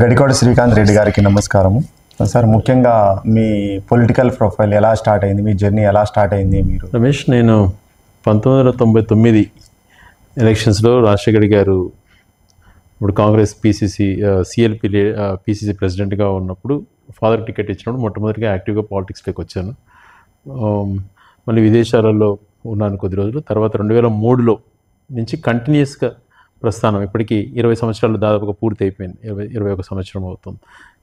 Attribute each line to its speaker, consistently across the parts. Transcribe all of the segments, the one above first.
Speaker 1: గడికోట శ్రీకాంత్ రెడ్డి గారికి నమస్కారము. సార్, ముఖ్యంగా మీ పొలిటికల్ ప్రొఫైల్ ఎలా స్టార్ట్ అయింది, మీ జర్నీ ఎలా స్టార్ట్ అయింది? మీరు
Speaker 2: రమేష్, నేను 1999 ఎలక్షన్స్లో రాజశేఖర్ గారు ఇప్పుడు కాంగ్రెస్ సిఎల్పి పిసిసి ప్రెసిడెంట్గా ఉన్నప్పుడు ఫాదర్ టికెట్ ఇచ్చినప్పుడు మొట్టమొదటిగా యాక్టివ్గా పాలిటిక్స్లోకి వచ్చాను. మళ్ళీ విదేశాలలో ఉన్నాను కొద్ది రోజులు. తర్వాత 2003లో నుంచి కంటిన్యూస్గా ప్రస్థానం ఇప్పటికీ 20 సంవత్సరాలు దాదాపుగా పూర్తి అయిపోయింది. 21 సంవత్సరం అవుతుంది.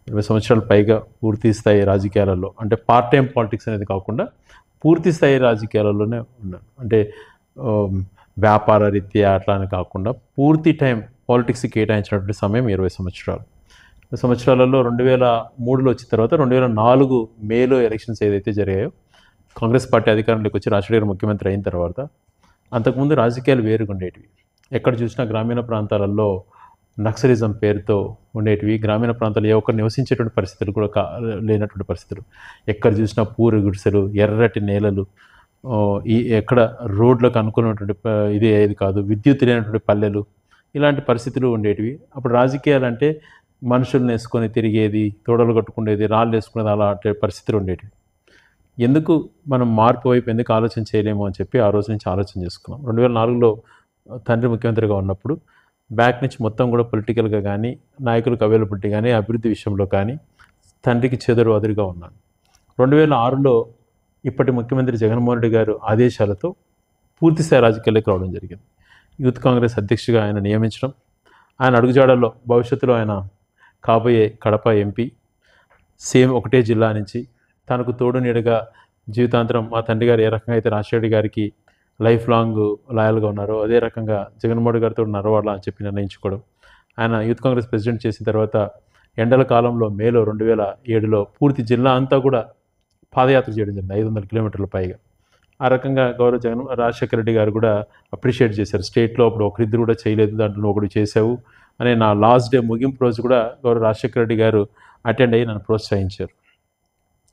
Speaker 2: 20 సంవత్సరాల పైగా పూర్తి స్థాయి రాజకీయాలలో, అంటే పార్ట్ టైం పాలిటిక్స్ అనేది కాకుండా పూర్తి స్థాయి రాజకీయాలలోనే ఉన్నాను. అంటే వ్యాపార రీత్యా అట్లా అని కాకుండా పూర్తి టైం పాలిటిక్స్కి కేటాయించినటువంటి సమయం 20 సంవత్సరాలు. 20 సంవత్సరాలలో 2003లో వచ్చిన తర్వాత 2004 మేలో ఎలక్షన్స్ ఏదైతే జరిగాయో, కాంగ్రెస్ పార్టీ అధికారంలోకి వచ్చి రాజశేఖర్ గారు ముఖ్యమంత్రి అయిన తర్వాత, అంతకుముందు రాజకీయాలు వేరుగా ఉండేటివి. ఎక్కడ చూసినా గ్రామీణ ప్రాంతాలలో నక్సలిజం పేరుతో ఉండేటివి. గ్రామీణ ప్రాంతాల్లో ఏ ఒక్కరు నివసించేటువంటి పరిస్థితులు కూడా లేనటువంటి పరిస్థితులు. ఎక్కడ చూసినా పూరి గుడిసెలు, ఎర్రటి నేలలు, ఎక్కడ రోడ్లకు అనుకున్నటువంటి ఇది ఏది కాదు, విద్యుత్ లేనటువంటి పల్లెలు, ఇలాంటి పరిస్థితులు ఉండేటివి. అప్పుడు రాజకీయాలు అంటే మనుషులను వేసుకొని తిరిగేది, తోడలు కట్టుకునేది, రాళ్ళు వేసుకునేది, అలాంటి పరిస్థితులు ఉండేటివి. ఎందుకు మనం మార్పు వైపు ఎందుకు ఆలోచన చేయలేము అని చెప్పి ఆ రోజు నుంచి ఆలోచన చేసుకున్నాం. 2004లో తండ్రి ముఖ్యమంత్రిగా ఉన్నప్పుడు బ్యాక్ నుంచి మొత్తం కూడా పొలిటికల్గా కానీ, నాయకులకు అవైలబిలిటీ కానీ, అభివృద్ధి విషయంలో కానీ తండ్రికి చెదరు అదురుగా ఉన్నాను. 2006లో ఇప్పటి ముఖ్యమంత్రి జగన్మోహన్ రెడ్డి గారు ఆదేశాలతో పూర్తిస్థాయి రాజకీయాల్లోకి రావడం జరిగింది. యూత్ కాంగ్రెస్ అధ్యక్షుడిగా ఆయన నియమించడం, ఆయన అడుగుజాడల్లో భవిష్యత్తులో ఆయన కాబోయే కడప ఎంపీ, సేమ్ ఒకటే జిల్లా నుంచి తనకు తోడు నీడగా జీవితాంతరం మా తండ్రి గారు ఏ రకంగా అయితే రాజశేఖర్ గారికి లైఫ్ లాంగ్ లాయల్గా ఉన్నారో, అదే రకంగా జగన్మోహన్ గారితో నడవాలా అని చెప్పి నిర్ణయించుకోవడం. ఆయన యూత్ కాంగ్రెస్ ప్రెసిడెంట్ చేసిన తర్వాత ఎండల కాలంలో మేలో 2007లో పూర్తి జిల్లా అంతా కూడా పాదయాత్ర చేయడం జరిగింది, 500 కిలోమీటర్ల పైగా. ఆ రకంగా రాజశేఖర రెడ్డి గారు కూడా అప్రిషియేట్ చేశారు. స్టేట్లో అప్పుడు ఒకరిద్దరు కూడా చేయలేదు, దాంట్లో ఒకటి చేశావు అనే నా లాస్ట్ డే ముగింపు రోజు కూడా రాజశేఖర రెడ్డి గారు అటెండ్ అయ్యి నన్ను ప్రోత్సహించారు.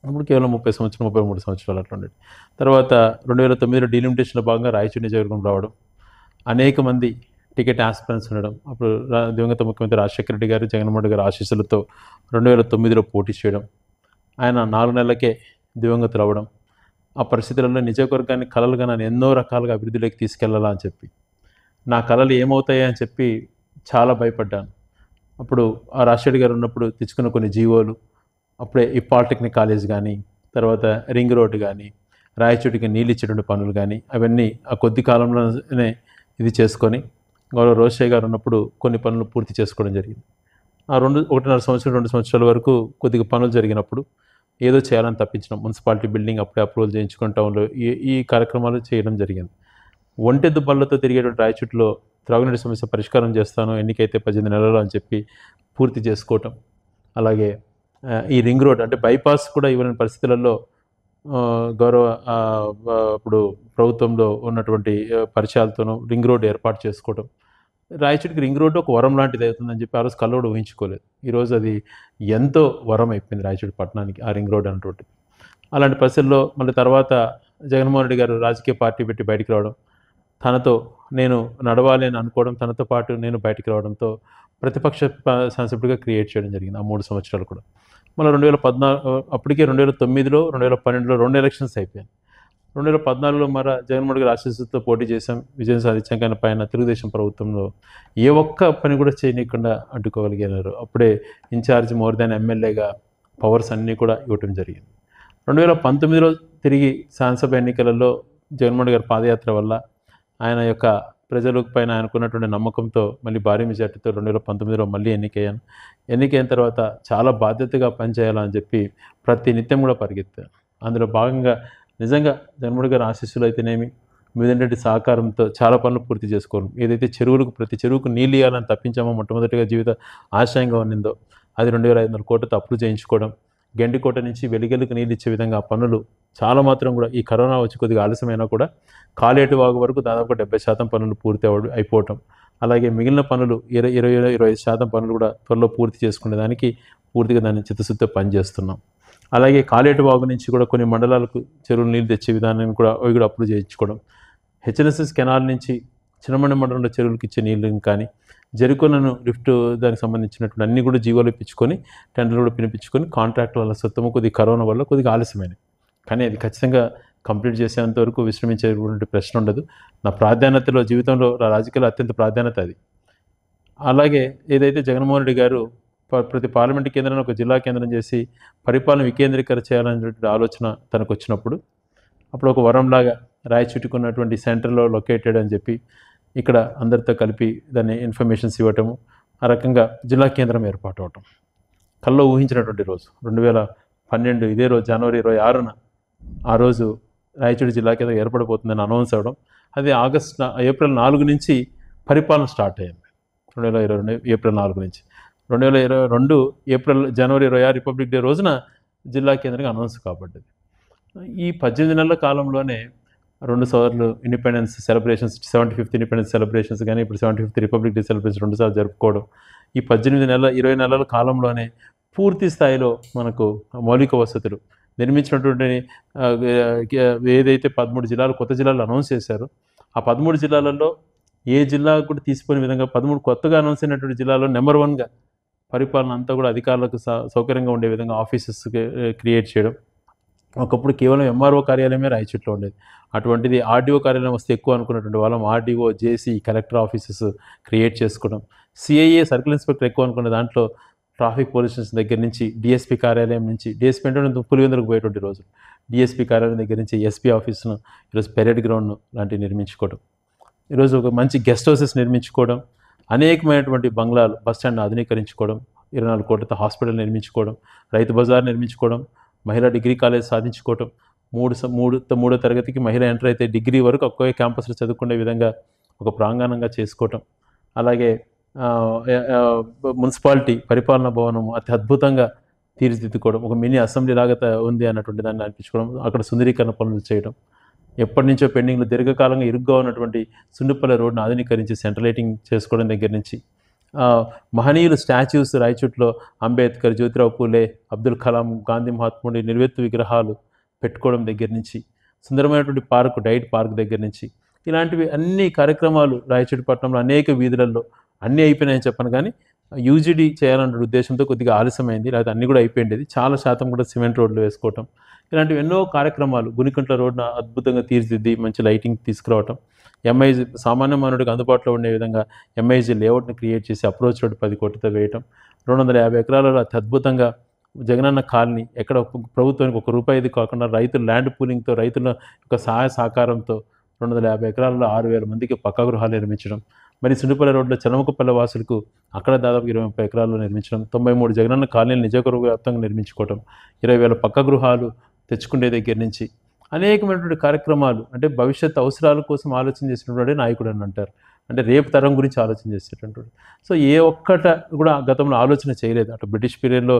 Speaker 2: అప్పుడు కేవలం 33 సంవత్సరాలు అట్లా ఉండేది. తర్వాత 2009లో డీలిమిటేషన్లో భాగంగా రాయచూరు నియోజకవర్గం రావడం, అనేక మంది టికెట్ ఆస్పిరెంట్స్ ఉండడం. అప్పుడు దివంగత ముఖ్యమంత్రి రాజశేఖర రెడ్డి గారు, జగన్మోహన్ రెడ్డి గారి ఆశీస్సులతో 2009లో పోటీ చేయడం, ఆయన 4 నెలలకే దివంగతులు అవ్వడం. ఆ పరిస్థితులలో నియోజకవర్గాన్ని కలలుగా నన్ను ఎన్నో రకాలుగా అభివృద్ధిలోకి తీసుకెళ్లాలా అని చెప్పి, నా కళలు ఏమవుతాయా అని చెప్పి చాలా భయపడ్డాను. అప్పుడు ఆ రాజశేఖర్ గారు ఉన్నప్పుడు తెచ్చుకున్న కొన్ని జీవోలు, అప్పుడే ఈ పాలిటెక్నిక్ కాలేజ్ కానీ, తర్వాత రింగ్ రోడ్డు కానీ, రాయచోటికి నీళ్ళు ఇచ్చేటువంటి పనులు కానీ, అవన్నీ ఆ కొద్ది కాలంలోనే ఇది చేసుకొని గౌరవ రోషయ్య గారు ఉన్నప్పుడు కొన్ని పనులు పూర్తి చేసుకోవడం జరిగింది. ఆ 2 సంవత్సరాల వరకు కొద్దిగా పనులు జరిగినప్పుడు ఏదో చేయాలని తప్పించడం, మున్సిపాలిటీ బిల్డింగ్ అప్పుడే అప్రూవల్ చేయించుకుని టౌన్లో ఈ కార్యక్రమాలు చేయడం జరిగింది. ఒంటెద్దు బళ్ళతో తిరిగేటువంటి రాయచోటిలో త్రాగునీటి సమస్య పరిష్కారం చేస్తాను ఎన్నికైతే 18 నెలలు అని చెప్పి పూర్తి చేసుకోవటం. అలాగే ఈ రింగ్ రోడ్ అంటే బైపాస్ కూడా ఇవ్వని పరిస్థితులలో గౌరవ ఇప్పుడు ప్రభుత్వంలో ఉన్నటువంటి పరిచయాలతోనూ రింగ్ రోడ్ ఏర్పాటు చేసుకోవడం. రాయచోటికి రింగ్ రోడ్డు ఒక వరం లాంటిది అవుతుందని చెప్పి ఆ రోజు కల్లోడు ఊహించుకోలేదు. ఈరోజు అది ఎంతో వరం అయిపోయింది రాయచోటి పట్టణానికి, ఆ రింగ్ రోడ్ అనేటువంటి. అలాంటి పరిస్థితుల్లో మళ్ళీ తర్వాత జగన్మోహన్ రెడ్డి గారు రాజకీయ పార్టీ పెట్టి బయటికి రావడం, తనతో నేను నడవాలి అని అనుకోవడం, తనతో పాటు నేను బయటికి రావడంతో ప్రతిపక్ష శాసనసభ్యుడిగా క్రియేట్ చేయడం జరిగింది ఆ 3 సంవత్సరాలు కూడా. మళ్ళీ 2014 అప్పటికే 2009లో 2012లో 2 ఎలక్షన్స్ అయిపోయాయి. 2014లో జగన్మోహన్ గారి ఆశీస్సులతో పోటీ చేశాం, విజయం సాధించాం. కానీ పైన తెలుగుదేశం ప్రభుత్వంలో ఏ ఒక్క పని కూడా చేయనీయకుండా అడ్డుకోగలిగారు. అప్పుడే ఇన్ఛార్జ్ మోర్ దాన్ ఎమ్మెల్యేగా పవర్స్ అన్నీ కూడా ఇవ్వటం జరిగింది. 2019లో తిరిగి శాసనసభ ఎన్నికలలో జగన్మోహన్ గారి పాదయాత్ర వల్ల ఆయన యొక్క ప్రజల పైన ఆయనకున్నటువంటి నమ్మకంతో మళ్ళీ భారీ మెజార్టీతో 2019లో మళ్ళీ ఎన్నికయ్యాను. ఎన్నికైన తర్వాత చాలా బాధ్యతగా పనిచేయాలని చెప్పి ప్రతి నిత్యం కూడా పరిగెత్తాను. అందులో భాగంగా నిజంగా జగన్మోహన్ గారి ఆశీస్సులు అయితేనేమి, మీదంటి సహకారంతో చాలా పనులు పూర్తి చేసుకోవడం. ఏదైతే ప్రతి చెరువుకు నీళ్ళు ఇవ్వాలని తప్పించామో మొట్టమొదటిగా జీవిత ఆశయంగా ఉన్నిందో అది 2500 కోట్లతో అప్రూవ్ చేయించుకోవడం, గెండికోట నుంచి వెలిగెలకు నీళ్ళు ఇచ్చే విధంగా పనులు చాలా మాత్రం కూడా ఈ కరోనా వచ్చి కొద్దిగా ఆలస్యమైనా కూడా కాలేటి వాగు వరకు దాదాపు 70% పనులు పూర్తి అయిపోవటం. అలాగే మిగిలిన పనులు 25% పనులు కూడా త్వరలో పూర్తి చేసుకునే దానికి పూర్తిగా దాన్ని చిత్తశుద్ధితో పనిచేస్తున్నాం. అలాగే కాలేటి వాగు నుంచి కూడా కొన్ని మండలాలకు చెరువులు నీళ్ళు తెచ్చే విధానాన్ని కూడా అవి కూడా అప్రూవ్ చేయించుకోవడం. హెచ్ఎన్ఎస్ఎస్ కెనాల్ నుంచి చిన్నమండ మండలంలో చెరువులకు ఇచ్చే నీళ్ళని కానీ, జెరికోనను లిఫ్ట్ దానికి సంబంధించినటువంటి అన్నీ కూడా జీవోలు ఇప్పించుకొని టెండర్లు కూడా పిలిపించుకొని కాంట్రాక్టుల సొత్తము కొద్దిగా కరోనా వల్ల కొద్దిగా ఆలస్యమైనది. కానీ అది ఖచ్చితంగా కంప్లీట్ చేసేంత వరకు విశ్రమించేటువంటి ప్రశ్న ఉండదు. నా ప్రాధాన్యతలో జీవితంలో రాజకీయాల్లో అత్యంత ప్రాధాన్యత అది. అలాగే ఏదైతే జగన్మోహన్ రెడ్డి గారు ప్రతి పార్లమెంటు కేంద్రాన్ని ఒక జిల్లా కేంద్రం చేసి పరిపాలన వికేంద్రీకరణ చేయాలనేటువంటి ఆలోచన తనకు వచ్చినప్పుడు అప్పుడు ఒక వరంలాగా రాయచూటుకున్నటువంటి సెంటర్లో లొకేటెడ్ అని చెప్పి ఇక్కడ అందరితో కలిపి దాన్ని ఇన్ఫర్మేషన్స్ ఇవ్వటము, ఆ రకంగా జిల్లా కేంద్రం ఏర్పాటు అవటం కల్లో ఊహించినటువంటి రోజు 2012 ఇదే రోజు జనవరి 26న ఆ రోజు రాయచూటి జిల్లా కేంద్రం ఏర్పడిపోతుందని అనౌన్స్ అవ్వడం. అది ఏప్రిల్ 4 నుంచి పరిపాలన స్టార్ట్ అయ్యింది. 2022 ఏప్రిల్ 4 నుంచి 2022 జనవరి 26 రిపబ్లిక్ డే రోజున జిల్లా కేంద్రంగా అనౌన్స్ కాబడ్డది. ఈ 18 నెలల కాలంలోనే 2 సార్లు independence celebrations, 75th independence celebrations కానీ ఇప్పుడు 75th రిపబ్లిక్ డే సెలబ్రేషన్ 2 సార్లు జరుపుకోవడం. ఈ 20 నెలల కాలంలోనే పూర్తి స్థాయిలో మనకు మౌలిక వసతులు నిర్మించినటువంటి ఏదైతే 13 జిల్లాలు కొత్త జిల్లాలు అనౌన్స్ చేశారో ఆ 13 జిల్లాలలో ఏ జిల్లా కూడా తీసిపోయిన విధంగా 13 కొత్తగా అనౌన్స్ అయినటువంటి జిల్లాలో నెంబర్ 1గా పరిపాలన అంతా కూడా అధికారులకు సౌకర్యంగా ఉండే విధంగా ఆఫీసెస్ క్రియేట్ చేయడం. ఒకప్పుడు కేవలం ఎంఆర్ఓ కార్యాలయమే రాయచూట్లో ఉండేది. అటువంటిది ఆర్డీఓ కార్యాలయం వస్తే ఎక్కువ అనుకున్నటువంటి వాళ్ళం ఆర్డీఓ, జేసీ, కలెక్టర్ ఆఫీసెస్ క్రియేట్ చేసుకోవడం. సిఐఏ సర్కిల్ ఇన్స్పెక్టర్ ఎక్కువ అనుకున్న దాంట్లో ట్రాఫిక్ పోలీస్ స్టేషన్ దగ్గర నుంచి డిఎస్పీ కార్యాలయం నుంచి, డిఎస్పీ అంటే పులివెందులకు పోయేటువంటి రోజు, డిఎస్పీ కార్యాలయం దగ్గర నుంచి ఎస్పీ ఆఫీస్ను ఈరోజు పెరేడ్ గ్రౌండ్ లాంటివి నిర్మించుకోవడం, ఈరోజు ఒక మంచి గెస్ట్ హౌసెస్ నిర్మించుకోవడం, అనేకమైనటువంటి బంగ్లాలు, బస్టాండ్ ఆధునీకరించుకోవడం, 24 కోట్లతో హాస్పిటల్ నిర్మించుకోవడం, రైతు బజార్ నిర్మించుకోవడం, మహిళా డిగ్రీ కాలేజ్ సాధించుకోవడం, మూడో తరగతికి మహిళ ఎంటర్ అయితే డిగ్రీ వరకు ఒకే క్యాంపస్లో చదువుకునే విధంగా ఒక ప్రాంగణంగా చేసుకోవటం. అలాగే మున్సిపాలిటీ పరిపాలనా భవనం అతి అద్భుతంగా తీర్చిదిద్దుకోవడం, ఒక మినీ అసెంబ్లీ లాగా ఉంది అన్నటువంటి దాన్ని అనిపించుకోవడం, అక్కడ సుందరీకరణ పనులు చేయడం, ఎప్పటి నుంచో పెండింగ్లో దీర్ఘకాలంగా ఇరుగ్గా ఉన్నటువంటి సుండుపల్లి రోడ్డును ఆధునీకరించి సెంట్రల్ లైటింగ్ చేసుకోవడం దగ్గర నుంచి మహనీయులు స్టాచ్యూస్ రాయచూట్లో అంబేద్కర్, జ్యోతిరావు పూలే, అబ్దుల్ కలాం, గాంధీ మహాత్ముడి నిలువెత్తు విగ్రహాలు పెట్టుకోవడం దగ్గర నుంచి సుందరమైనటువంటి పార్కు, డైట్ పార్క్ దగ్గర నుంచి ఇలాంటివి అన్ని కార్యక్రమాలు రాయచూటి పట్టణంలో అనేక వీధులలో అన్నీ అయిపోయినాయని చెప్పను. కానీ యూజీడీ చేయాలన్న ఉద్దేశంతో కొద్దిగా ఆలస్యమైంది, లేకపోతే అన్నీ కూడా అయిపోయింది. చాలా శాతం కూడా సిమెంట్ రోడ్లు వేసుకోవటం, ఇలాంటివి ఎన్నో కార్యక్రమాలు. గునికుంట్ల రోడ్డున అద్భుతంగా తీర్చిదిద్ది మంచి లైటింగ్ తీసుకురావటం, ఎంఐజీ సామాన్య మానవుడికి అందుబాటులో ఉండే విధంగా ఎంఐజీ లేఅవుట్ని క్రియేట్ చేసి అప్రోచ్ రోడ్డు 10 కోట్లతో వేయటం, 250 ఎకరాలలో అతి అద్భుతంగా జగనన్న కాలనీ, ఎక్కడ ప్రభుత్వానికి ₹1 కాకుండా రైతుల ల్యాండ్ పూలింగ్తో, రైతుల యొక్క సహాయ సహకారంతో 250 ఎకరాలలో 6,000 మందికి పక్కా గృహాలు నిర్మించడం. మరి సుండిపల్లి రోడ్లో చనమకపల్లి వాసులకు అక్కడ దాదాపు 20-30 ఎకరాల్లో నిర్మించడం, 93 జగనన్న కాలనీలు నియోజకవర్గ వ్యాప్తంగా నిర్మించుకోవడం, 20,000 పక్కా గృహాలు తెచ్చుకునే దగ్గర నుంచి అనేకమైనటువంటి కార్యక్రమాలు. అంటే భవిష్యత్ అవసరాల కోసం ఆలోచన చేసినటువంటి నాయకుడు అని అంటారు. అంటే రేపు తరం గురించి ఆలోచన చేసేటటువంటి. సో ఏ ఒక్కట కూడా గతంలో ఆలోచన చేయలేదు. అటు బ్రిటిష్ పీరియడ్లో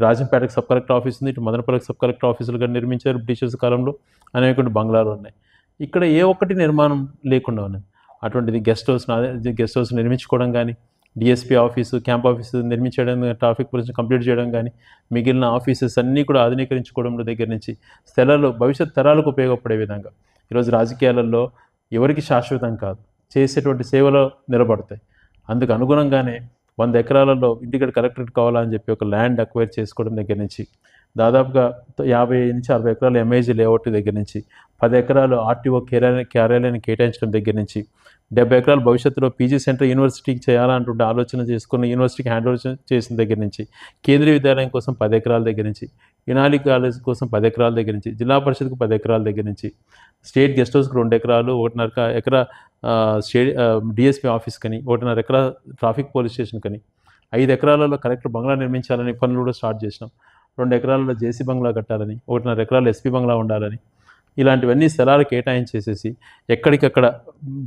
Speaker 2: రాజంపేటకు సబ్ కలెక్టర్ ఆఫీస్ ఉంది, ఇటు మదనపల్లికి సబ్ కలెక్టర్ ఆఫీసులుగా నిర్మించారు బ్రిటిషర్స్ కాలంలో. అనేక బంగ్లాలు ఉన్నాయి. ఇక్కడ ఏ ఒక్కటి నిర్మాణం లేకుండా ఉన్నది. అటువంటిది గెస్ట్ హౌస్ నిర్మించుకోవడం కానీ, డిఎస్పీ ఆఫీసు, క్యాంప్ ఆఫీసు నిర్మించడం, ట్రాఫిక్ పోలీస్ కంప్లీట్ చేయడం కానీ, మిగిలిన ఆఫీసెస్ అన్నీ కూడా ఆధునీకరించుకోవడంలో దగ్గర నుంచి స్థలాలు భవిష్యత్ తరాలకు ఉపయోగపడే విధంగా. ఈరోజు రాజకీయాలలో ఎవరికి శాశ్వతం కాదు, చేసేటువంటి సేవలో నిలబడతాయి. అందుకు అనుగుణంగానే 100 ఎకరాలలో ఇంటికి కలెక్టరేట్ కావాలని చెప్పి ఒక ల్యాండ్ అక్వైర్ చేసుకోవడం దగ్గర నుంచి, దాదాపుగా 50 నుంచి 60 ఎకరాల ఎంఐజీ లేఅవుట్ దగ్గర నుంచి, 10 ఎకరాలు ఆర్టీఓ కార్యాలయాన్ని కేటాయించడం దగ్గర నుంచి, 70 ఎకరాలు భవిష్యత్తులో పీజీ సెంటర్ యూనివర్సిటీకి చేయాలంటుంటే ఆలోచన చేసుకుని యూనివర్సిటీకి హ్యాండ్ ఓవర్ చేసిన దగ్గర నుంచి, కేంద్రీయ విద్యాలయం కోసం 10 ఎకరాల దగ్గర నుంచి, యునాలి కాలేజ్ కోసం 10 ఎకరాల దగ్గర నుంచి, జిల్లా పరిషత్కు 10 ఎకరాల దగ్గర నుంచి, స్టేట్ గెస్ట్ హౌస్కి 2 ఎకరాలు, 1.5 ఎకరా డిఎస్పీ ఆఫీస్ కని, 1.5 ఎకరా ట్రాఫిక్ పోలీస్ స్టేషన్ కని, 5 ఎకరాలలో కలెక్టర్ బంగ్లా నిర్మించాలని పనులు కూడా స్టార్ట్ చేసినాం. 2 ఎకరాలలో జేసీ బంగ్లా కట్టాలని, 1.5 ఎకరాలు ఎస్పీ బంగ్లా ఉండాలని, ఇలాంటివన్నీ స్థలాలు కేటాయించేసేసి ఎక్కడికక్కడ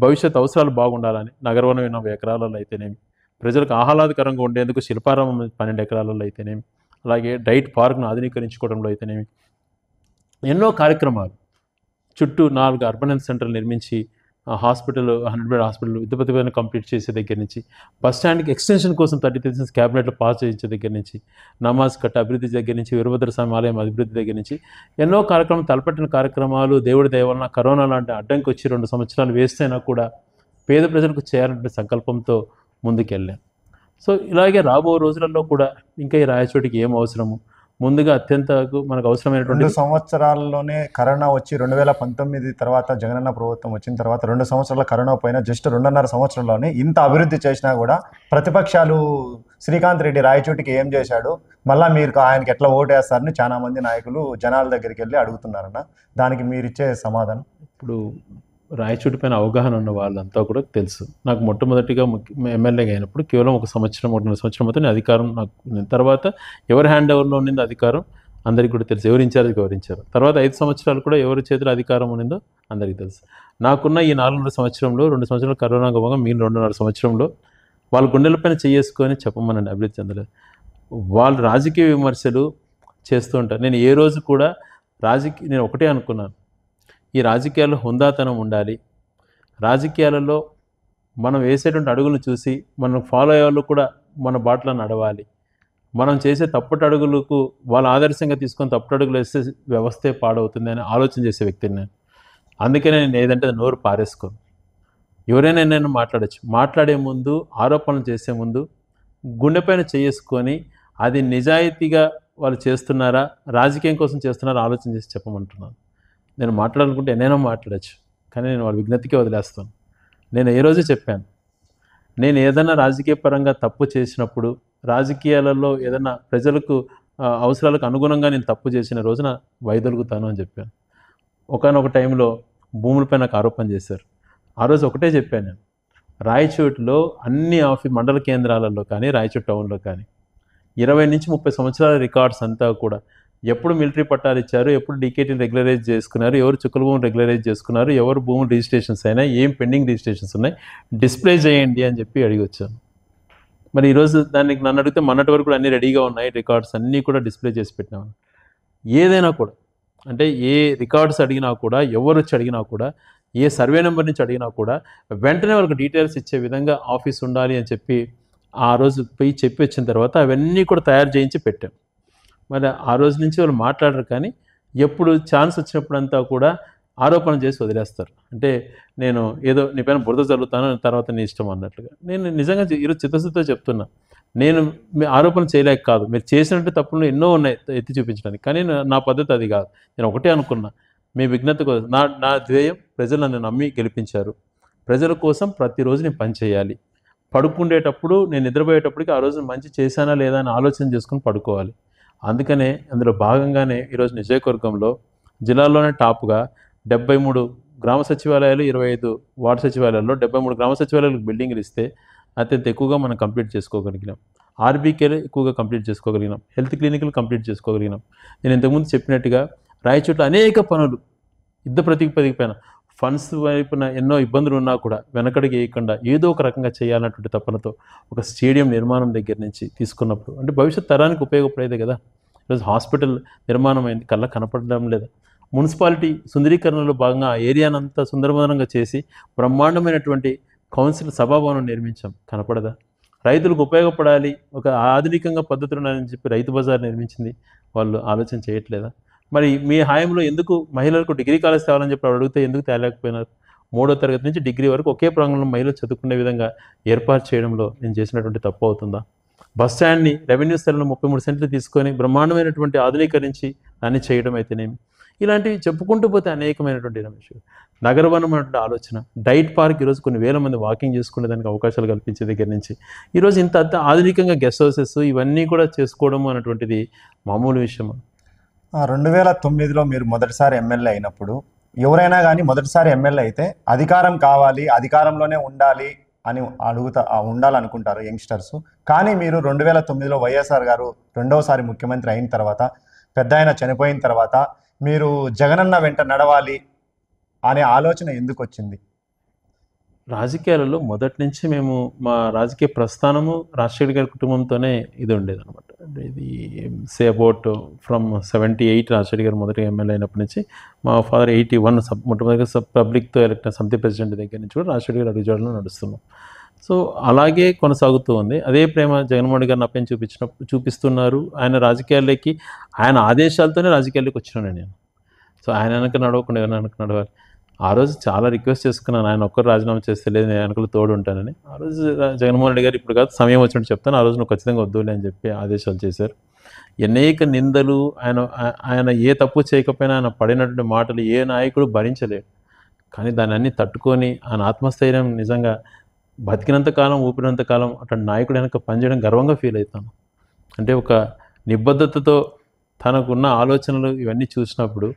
Speaker 2: భవిష్యత్ అవసరాలు బాగుండాలని నగరవనం 80 ఎకరాలలో అయితేనేమి, ప్రజలకు ఆహ్లాదకరంగా ఉండేందుకు శిల్పారామం 12 ఎకరాలలో అయితేనేమి, అలాగే డైట్ పార్క్ను ఆధునీకరించుకోవడంలో అయితేనేమి ఎన్నో కార్యక్రమాలు. చుట్టూ 4 అర్బన్ హెల్త్ సెంటర్లు నిర్మించి హాస్పిటల్ 100 బెడ్ హాస్పిటల్ విద్యుపతిని కంప్లీట్ చేసే దగ్గర నుంచి, బస్ స్టాండ్కి ఎక్స్టెన్షన్ కోసం 33 క్యాబినెట్లో పాస్ చేయించే దగ్గర నుంచి, నమాజ్ కట్ట అభివృద్ధి దగ్గర నుంచి, వీరభద్రస్వామి ఆలయం అభివృద్ధి దగ్గర నుంచి ఎన్నో కార్యక్రమాలు, తలపెట్టిన కార్యక్రమాలు. దేవుడి దయ వలన కరోనా లాంటి అడ్డంకి వచ్చి 2 సంవత్సరాలు వేస్తేనా కూడా పేద ప్రజలకు చేయాలంటే సంకల్పంతో ముందుకెళ్ళాం. సో ఇలాగే రాబో రోజులలో కూడా ఇంకా ఈ రాయచోటికి ఏం అవసరము, ముందుగా అత్యంత మనకు అవసరమైనటువంటి
Speaker 1: 2 సంవత్సరాల్లోనే కరోనా వచ్చి 2019 తర్వాత జగనన్న ప్రభుత్వం వచ్చిన తర్వాత 2 సంవత్సరాల కరోనా పోయినా జస్ట్ 2.5 సంవత్సరంలోనే ఇంత అభివృద్ధి చేసినా కూడా ప్రతిపక్షాలు శ్రీకాంత్ రెడ్డి రాయచోటికి ఏం చేశాడు, మళ్ళీ మీరు ఆయనకి ఎట్లా ఓటేస్తారని చాలా మంది నాయకులు జనాల దగ్గరికి వెళ్ళి అడుగుతున్నారన్న. దానికి మీరు ఇచ్చే సమాధానం?
Speaker 2: ఇప్పుడు రాయచోటి పైన అవగాహన ఉన్న వాళ్ళంతా కూడా తెలుసు. నాకు మొట్టమొదటిగా ఎమ్మెల్యేగా అయినప్పుడు కేవలం 1 సంవత్సరం 1.5 సంవత్సరం మాత్రం అధికారం నాకు ఉంది. తర్వాత ఎవరి హ్యాండ్ ఓవర్లో ఉన్నది అధికారం అందరికీ కూడా తెలుసు, ఎవరు ఇన్ఛార్జ్ గౌరవించారు. తర్వాత 5 సంవత్సరాలు కూడా ఎవరి చేతిలో అధికారం ఉన్నదో అందరికీ తెలుసు. నాకున్న ఈ 4.5 సంవత్సరంలో 2 సంవత్సరాలు కరోనా గోగా మిగిలిన 2.5 సంవత్సరంలో వాళ్ళ గుండెలపైన చేసుకొని చెప్పమనండి అభివృద్ధి చెందలేదు. వాళ్ళు రాజకీయ విమర్శలు చేస్తూ ఉంటారు. నేను ఏ రోజు కూడా నేను ఒకటే అనుకున్నాను, ఈ రాజకీయాల్లో హుందాతనం ఉండాలి, రాజకీయాలలో మనం వేసేటువంటి అడుగులు చూసి మనం ఫాలో అయ్యే వాళ్ళు కూడా మన బాటలో నడవాలి, మనం చేసే తప్పుడు అడుగులకు వాళ్ళ ఆదర్శంగా తీసుకొని తప్పుడు అడుగులు వేస్తే వ్యవస్థే పాడవుతుంది అని ఆలోచన చేసే వ్యక్తిని నేను. అందుకనే నేను ఏదంటే నోరు పారేసుకోను. ఎవరైనా నేను మాట్లాడచ్చు, మాట్లాడే ముందు ఆరోపణలు చేసే ముందు గుండెపైన చేసుకొని అది నిజాయితీగా వాళ్ళు చేస్తున్నారా, రాజకీయం కోసం చేస్తున్నారా ఆలోచన చేసి చెప్పమంటున్నాను. నేను మాట్లాడాలనుకుంటే ఎన్నైనా మాట్లాడచ్చు, కానీ నేను వాళ్ళ విజ్ఞతకే వదిలేస్తాను. నేను ఏ రోజు చెప్పాను, నేను ఏదైనా రాజకీయ పరంగా తప్పు చేసినప్పుడు, రాజకీయాలలో ఏదైనా ప్రజలకు అవసరాలకు అనుగుణంగా నేను తప్పు చేసిన రోజున వైదొలుగుతాను అని చెప్పాను. ఒకానొక టైంలో భూములపై నాకు ఆరోపణ చేశారు. ఆ రోజు ఒకటే చెప్పాను నేను, రాయచోటిలో అన్ని మండల కేంద్రాలలో కానీ రాయచోటి టౌన్లో కానీ 20 నుంచి 30 సంవత్సరాల రికార్డ్స్ అంతా కూడా ఎప్పుడు మిలిటరీ పట్టాలు ఇచ్చారు, ఎప్పుడు డీకేటీలు రెగ్యులరైజ్ చేసుకున్నారు, ఎవరు చుక్కల భూములు రెగ్యులరైజ్ చేసుకున్నారు, ఎవరు భూములు రిజిస్ట్రేషన్స్ అయినా, ఏం పెండింగ్ రిజిస్ట్రేషన్స్ ఉన్నాయి, డిస్ప్లే చేయండి అని చెప్పి అడిగి వచ్చాను. మరి ఈరోజు దానికి నన్ను అడిగితే మొన్నటి వరకు కూడా అన్నీ రెడీగా ఉన్నాయి, రికార్డ్స్ అన్నీ కూడా డిస్ప్లే చేసి పెట్టినాము. ఏదైనా కూడా అంటే ఏ రికార్డ్స్ అడిగినా కూడా, ఎవరు వచ్చి అడిగినా కూడా, ఏ సర్వే నెంబర్ నుంచి అడిగినా కూడా వెంటనే వాళ్ళకి డీటెయిల్స్ ఇచ్చే విధంగా ఆఫీస్ ఉండాలి అని చెప్పి ఆ రోజు పోయి చెప్పి వచ్చిన తర్వాత అవన్నీ కూడా తయారు చేయించి పెట్టాం. మరి ఆ రోజు నుంచి వాళ్ళు మాట్లాడరు, కానీ ఎప్పుడు ఛాన్స్ వచ్చినప్పుడంతా కూడా ఆరోపణ చేసి వదిలేస్తారు. అంటే నేను ఏదో నీ పైన బురద చల్లుతాను, తర్వాత నీ ఇష్టం అన్నట్లుగా. నేను నిజంగా ఈరోజు చిత్తశుద్ధితో చెప్తున్నా, నేను మీ ఆరోపణ చేయలేక కాదు, మీరు చేసినట్టు తప్పులు ఎన్నో ఉన్నాయి ఎత్తి చూపించడానికి, కానీ నా పద్ధతి అది కాదు. నేను ఒకటే అనుకున్నా, మీ విజ్ఞత కోసం నా ధ్యేయం, ప్రజలు నన్ను నమ్మి గెలిపించారు, ప్రజల కోసం ప్రతిరోజు నేను పని చేయాలి. పడుకుండేటప్పుడు, నేను నిద్రపోయేటప్పటికి ఆ రోజు మంచి చేశానా లేదా అని ఆలోచన చేసుకుని పడుకోవాలి. అందుకనే అందులో భాగంగానే ఈరోజు నియోజకవర్గంలో జిల్లాలోనే టాప్గా 73 గ్రామ సచివాలయాలు, 25 వార్డు సచివాలయాల్లో 73 గ్రామ సచివాలయాలకు బిల్డింగ్లు ఇస్తే అత్యంత ఎక్కువగా మనం కంప్లీట్ చేసుకోగలిగినాం. ఆర్బీకేలు ఎక్కువగా కంప్లీట్ చేసుకోగలిగినాం, హెల్త్ క్లినిక్లు కంప్లీట్ చేసుకోగలిగినాం. నేను ఇంతకుముందు చెప్పినట్టుగా రాయచోట్ల అనేక పనులు యుద్ధ ప్రతిపదికపైన ఫండ్స్ వైపున ఎన్నో ఇబ్బందులు ఉన్నా కూడా వెనకడికి వేయకుండా ఏదో ఒక రకంగా చేయాలన్నటువంటి తపనతో ఒక స్టేడియం నిర్మాణం దగ్గర నుంచి తీసుకున్నప్పుడు, అంటే భవిష్యత్ తరానికి ఉపయోగపడేదే కదా. ఈరోజు హాస్పిటల్ నిర్మాణం అయింది, కళ్ళ కనపడడం లేదా. మున్సిపాలిటీ సుందరీకరణలో భాగంగా ఆ ఏరియానంతా సుందరమదనంగా చేసి బ్రహ్మాండమైనటువంటి కౌన్సిల్ సభాభవనం నిర్మించాం, కనపడదా. రైతులకు ఉపయోగపడాలి, ఒక ఆధునికంగా పద్ధతులు ఉన్నాయని చెప్పి రైతు బజార్ నిర్మించింది, వాళ్ళు ఆలోచన చేయట్లేదా. మరి మీ హాయంలో ఎందుకు మహిళలకు డిగ్రీ కాలేజ్ తేవాలని చెప్పి అడిగితే ఎందుకు తేలేకపోయినారు? 3వ తరగతి నుంచి డిగ్రీ వరకు ఒకే ప్రాంగణంలో మహిళలు చదువుకునే విధంగా ఏర్పాటు చేయడంలో నేను చేసినటువంటి తప్పు అవుతుందా? బస్ స్టాండ్ని రెవెన్యూ స్థలంలో 33 సెంట్లు తీసుకొని బ్రహ్మాండమైనటువంటి ఆధునీకరించి దాన్ని చేయడం అయితేనేమి, ఇలాంటివి చెప్పుకుంటూ పోతే అనేకమైనటువంటి రమేష్. నగరవనం అన్నటువంటి ఆలోచన, డైట్ పార్క్ ఈరోజు కొన్ని వేల మంది వాకింగ్ చేసుకునే దానికి అవకాశాలు కల్పించే దగ్గర నుంచి ఈరోజు ఇంత ఆధునికంగా గెస్ట్ హౌసెస్ ఇవన్నీ కూడా చేసుకోవడం అన్నటువంటిది మామూలు విషయం.
Speaker 1: 2009లో మీరు మొదటిసారి ఎమ్మెల్యే అయినప్పుడు ఎవరైనా కానీ మొదటిసారి ఎమ్మెల్యే అయితే అధికారం కావాలి, అధికారంలోనే ఉండాలి అని ఉండాలనుకుంటారు యంగ్స్టర్స్. కానీ మీరు 2009లో వైఎస్ఆర్ గారు రెండవసారి ముఖ్యమంత్రి అయిన తర్వాత, పెద్ద ఆయన చనిపోయిన తర్వాత మీరు జగనన్న వెంట నడవాలి అనే ఆలోచన ఎందుకు వచ్చింది?
Speaker 2: రాజకీయాలలో మొదటి నుంచి మేము మా రాజకీయ ప్రస్థానము రాజశేఖర్ గారి కుటుంబంతోనే ఇది ఉండేదన్నమాట. ఇది సే అబౌట్ ఫ్రమ్ 78 రాజశేఖర్ గారు మొదటి ఎమ్మెల్యే అయినప్పటి నుంచి మా ఫాదర్ 81 మొట్టమొదటిగా పబ్లిక్తో ఎలక్ట్ సమితి ప్రెసిడెంట్ దగ్గర నుంచి కూడా రాజశేఖర్ గారు అడుగుజాడలో నడుస్తున్నాం. సో అలాగే కొనసాగుతూ ఉంది. అదే ప్రేమ జగన్మోహన్ గారు నా పైన చూపిస్తున్నారు. ఆయన రాజకీయాల్లోకి ఆయన ఆదేశాలతోనే రాజకీయాల్లోకి వచ్చినాను నేను. సో ఆయన వెనక నడవకుండా ఎవరైనా వెనక నడవాలి. ఆ రోజు చాలా రిక్వెస్ట్ చేసుకున్నాను, ఆయన ఒక్కరు రాజీనామా చేస్తే లేదు నేను వెనకలు తోడు ఉంటానని. ఆ రోజు జగన్మోహన్ రెడ్డి గారు ఇప్పుడు కాదు సమయం వచ్చినట్టు చెప్తాను, ఆ రోజు నువ్వు ఖచ్చితంగా వద్దులే అని చెప్పి ఆదేశాలు చేశారు. అనేక నిందలు ఆయన ఏ తప్పు చేయకపోయినా ఆయన పడినటువంటి మాటలు ఏ నాయకుడు భరించలేడు. కానీ దాన్ని అన్ని తట్టుకొని ఆయన ఆత్మస్థైర్యం నిజంగా బతికినంత కాలం ఊపిరినంత కాలం అట్లాంటి నాయకుడు వెనక పనిచేయడం గర్వంగా ఫీల్ అవుతాను. అంటే ఒక నిబద్ధతతో తనకున్న ఆలోచనలు ఇవన్నీ చూసినప్పుడు